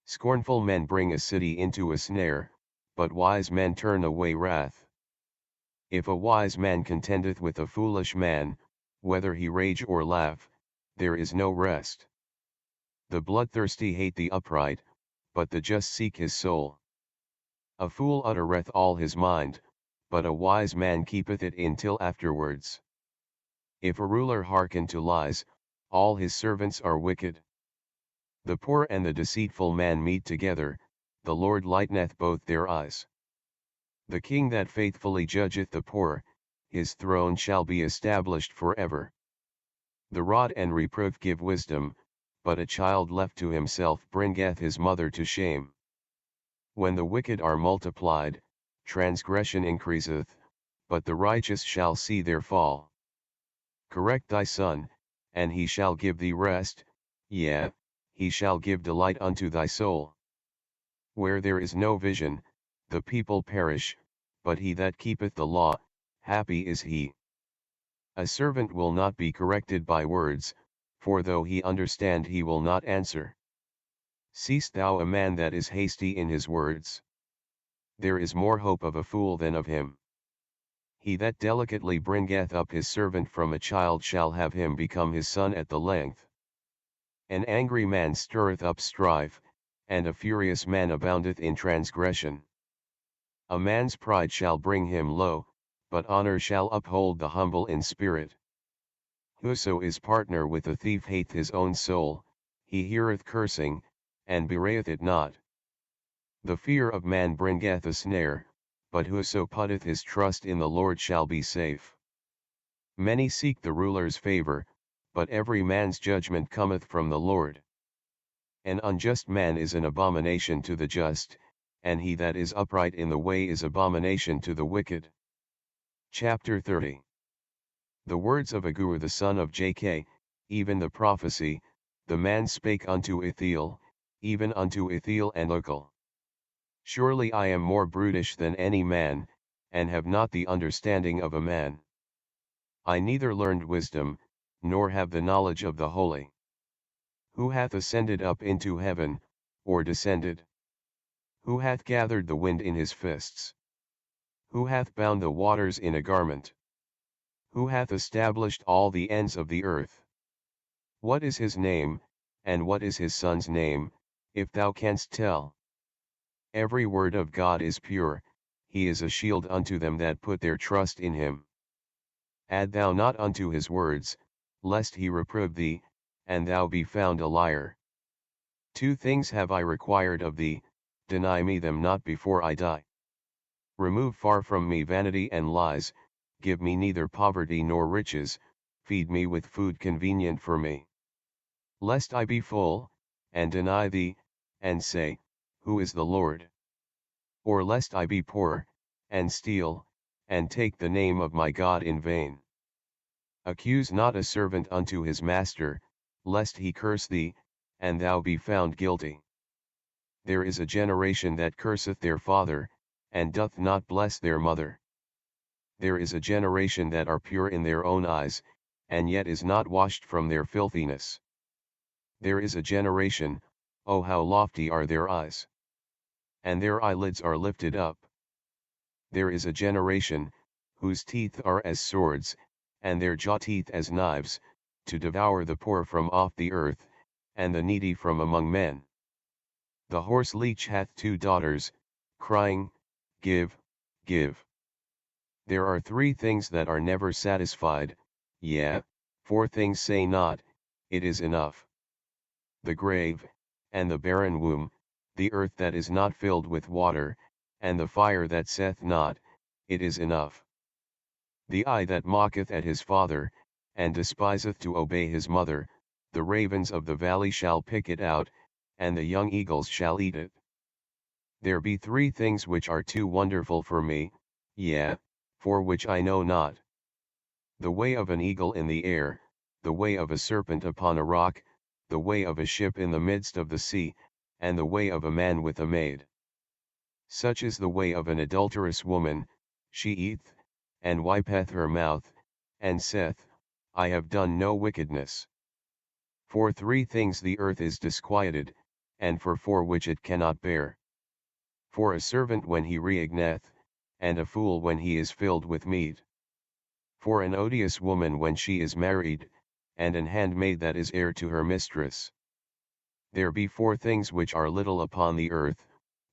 Scornful men bring a city into a snare, but wise men turn away wrath. If a wise man contendeth with a foolish man, whether he rage or laugh, there is no rest. The bloodthirsty hate the upright, but the just seek his soul. A fool uttereth all his mind, but a wise man keepeth it in till afterwards. If a ruler hearken to lies, all his servants are wicked. The poor and the deceitful man meet together, the Lord lighteneth both their eyes. The king that faithfully judgeth the poor, his throne shall be established forever. The rod and reproof give wisdom, but a child left to himself bringeth his mother to shame. When the wicked are multiplied, transgression increaseth, but the righteous shall see their fall. Correct thy son, and he shall give thee rest, yea, he shall give delight unto thy soul. Where there is no vision, the people perish, but he that keepeth the law, happy is he. A servant will not be corrected by words, for though he understand he will not answer. Seest thou a man that is hasty in his words? There is more hope of a fool than of him. He that delicately bringeth up his servant from a child shall have him become his son at the length. An angry man stirreth up strife, and a furious man aboundeth in transgression. A man's pride shall bring him low, but honor shall uphold the humble in spirit. Whoso is partner with a thief hateth his own soul, he heareth cursing, and bewrayeth it not. The fear of man bringeth a snare, but whoso putteth his trust in the Lord shall be safe. Many seek the ruler's favor, but every man's judgment cometh from the Lord. An unjust man is an abomination to the just, and he that is upright in the way is abomination to the wicked. Chapter 30. The words of Agur the son of Jakeh, even the prophecy, the man spake unto Ithiel, even unto Ithiel and Ukal. Surely I am more brutish than any man, and have not the understanding of a man. I neither learned wisdom, nor have the knowledge of the holy. Who hath ascended up into heaven, or descended? Who hath gathered the wind in his fists? Who hath bound the waters in a garment? Who hath established all the ends of the earth? What is his name, and what is his son's name, if thou canst tell? Every word of God is pure, he is a shield unto them that put their trust in him. Add thou not unto his words, lest he reprove thee, and thou be found a liar. 2 things have I required of thee, deny me them not before I die. Remove far from me vanity and lies, give me neither poverty nor riches, feed me with food convenient for me. Lest I be full, and deny thee, and say, Who is the Lord? Or lest I be poor, and steal, and take the name of my God in vain. Accuse not a servant unto his master, lest he curse thee, and thou be found guilty. There is a generation that curseth their father, and doth not bless their mother. There is a generation that are pure in their own eyes, and yet is not washed from their filthiness. There is a generation, oh how lofty are their eyes! And their eyelids are lifted up. There is a generation, whose teeth are as swords, and their jaw teeth as knives, to devour the poor from off the earth, and the needy from among men. The horse leech hath 2 daughters, crying, Give, give. There are 3 things that are never satisfied, yea, 4 things say not, it is enough. The grave, and the barren womb, the earth that is not filled with water, and the fire that saith not, it is enough. The eye that mocketh at his father, and despiseth to obey his mother, the ravens of the valley shall pick it out, and the young eagles shall eat it. There be three things which are too wonderful for me, yea, for which I know not. The way of an eagle in the air, the way of a serpent upon a rock, the way of a ship in the midst of the sea, and the way of a man with a maid. Such is the way of an adulterous woman, she eateth, and wipeth her mouth, and saith, I have done no wickedness. For three things the earth is disquieted, and for four which it cannot bear. For a servant when he reigneth, and a fool when he is filled with meat. For an odious woman when she is married, and an handmaid that is heir to her mistress. There be four things which are little upon the earth,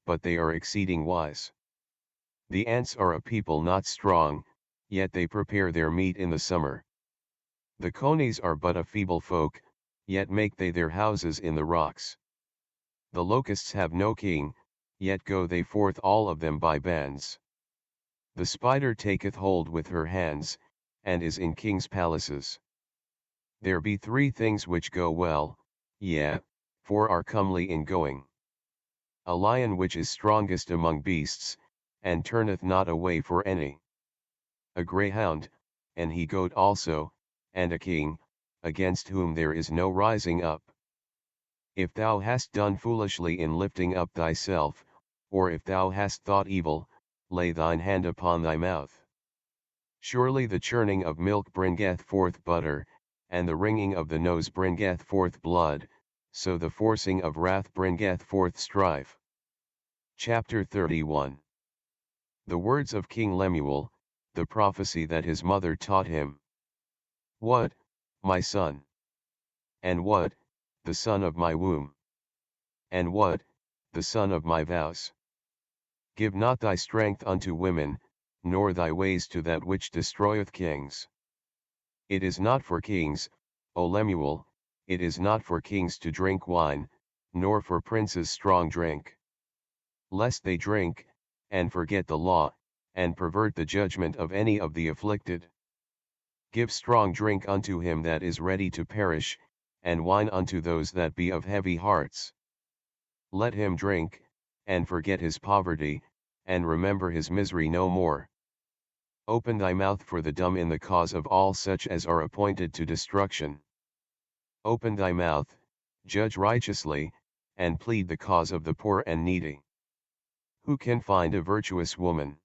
but they are exceeding wise. The ants are a people not strong, yet they prepare their meat in the summer. The conies are but a feeble folk, yet make they their houses in the rocks. The locusts have no king, yet go they forth all of them by bands. The spider taketh hold with her hands, and is in kings' palaces. There be three things which go well, yea, four are comely in going. A lion which is strongest among beasts, and turneth not away for any. A greyhound, and he goat also, and a king, against whom there is no rising up. If thou hast done foolishly in lifting up thyself, or if thou hast thought evil, lay thine hand upon thy mouth. Surely the churning of milk bringeth forth butter, and the wringing of the nose bringeth forth blood, so the forcing of wrath bringeth forth strife. Chapter 31. The words of King Lemuel, the prophecy that his mother taught him. What, my son? And what, the son of my womb? And what, the son of my vows? Give not thy strength unto women, nor thy ways to that which destroyeth kings. It is not for kings, O Lemuel, it is not for kings to drink wine, nor for princes strong drink. Lest they drink, and forget the law, and pervert the judgment of any of the afflicted. Give strong drink unto him that is ready to perish, and wine unto those that be of heavy hearts. Let him drink, and forget his poverty, and remember his misery no more. Open thy mouth for the dumb in the cause of all such as are appointed to destruction. Open thy mouth, judge righteously, and plead the cause of the poor and needy. Who can find a virtuous woman?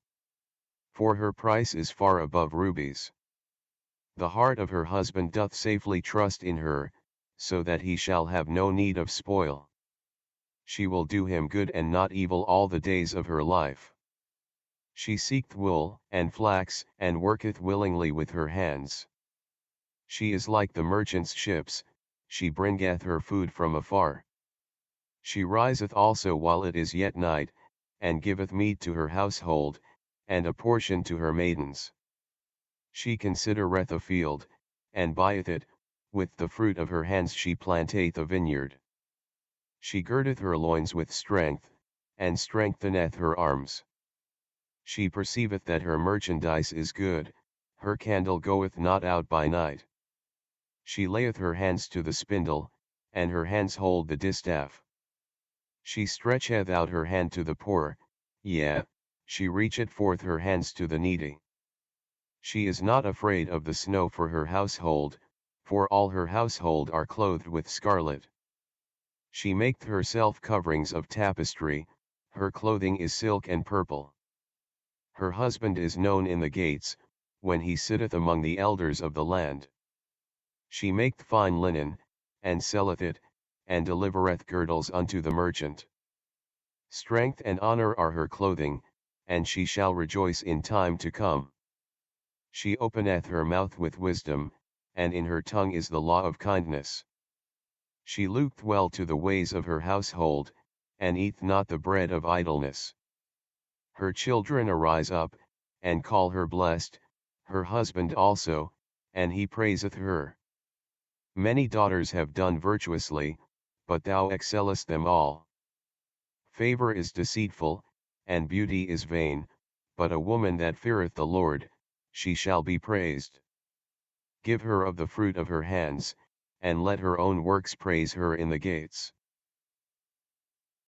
For her price is far above rubies. The heart of her husband doth safely trust in her, so that he shall have no need of spoil. She will do him good and not evil all the days of her life. She seeketh wool and flax, and worketh willingly with her hands. She is like the merchant's ships, she bringeth her food from afar. She riseth also while it is yet night, and giveth meat to her household, and a portion to her maidens. She considereth a field, and buyeth it, with the fruit of her hands she planteth a vineyard. She girdeth her loins with strength, and strengtheneth her arms. She perceiveth that her merchandise is good, her candle goeth not out by night. She layeth her hands to the spindle, and her hands hold the distaff. She stretcheth out her hand to the poor, yea, she reacheth forth her hands to the needy. She is not afraid of the snow for her household, for all her household are clothed with scarlet. She maketh herself coverings of tapestry, her clothing is silk and purple. Her husband is known in the gates, when he sitteth among the elders of the land. She maketh fine linen, and selleth it, and delivereth girdles unto the merchant. Strength and honor are her clothing, and she shall rejoice in time to come. She openeth her mouth with wisdom, and in her tongue is the law of kindness. She looketh well to the ways of her household, and eateth not the bread of idleness. Her children arise up, and call her blessed, her husband also, and he praiseth her. Many daughters have done virtuously, but thou excellest them all. Favor is deceitful, and beauty is vain, but a woman that feareth the Lord, she shall be praised. Give her of the fruit of her hands, and let her own works praise her in the gates.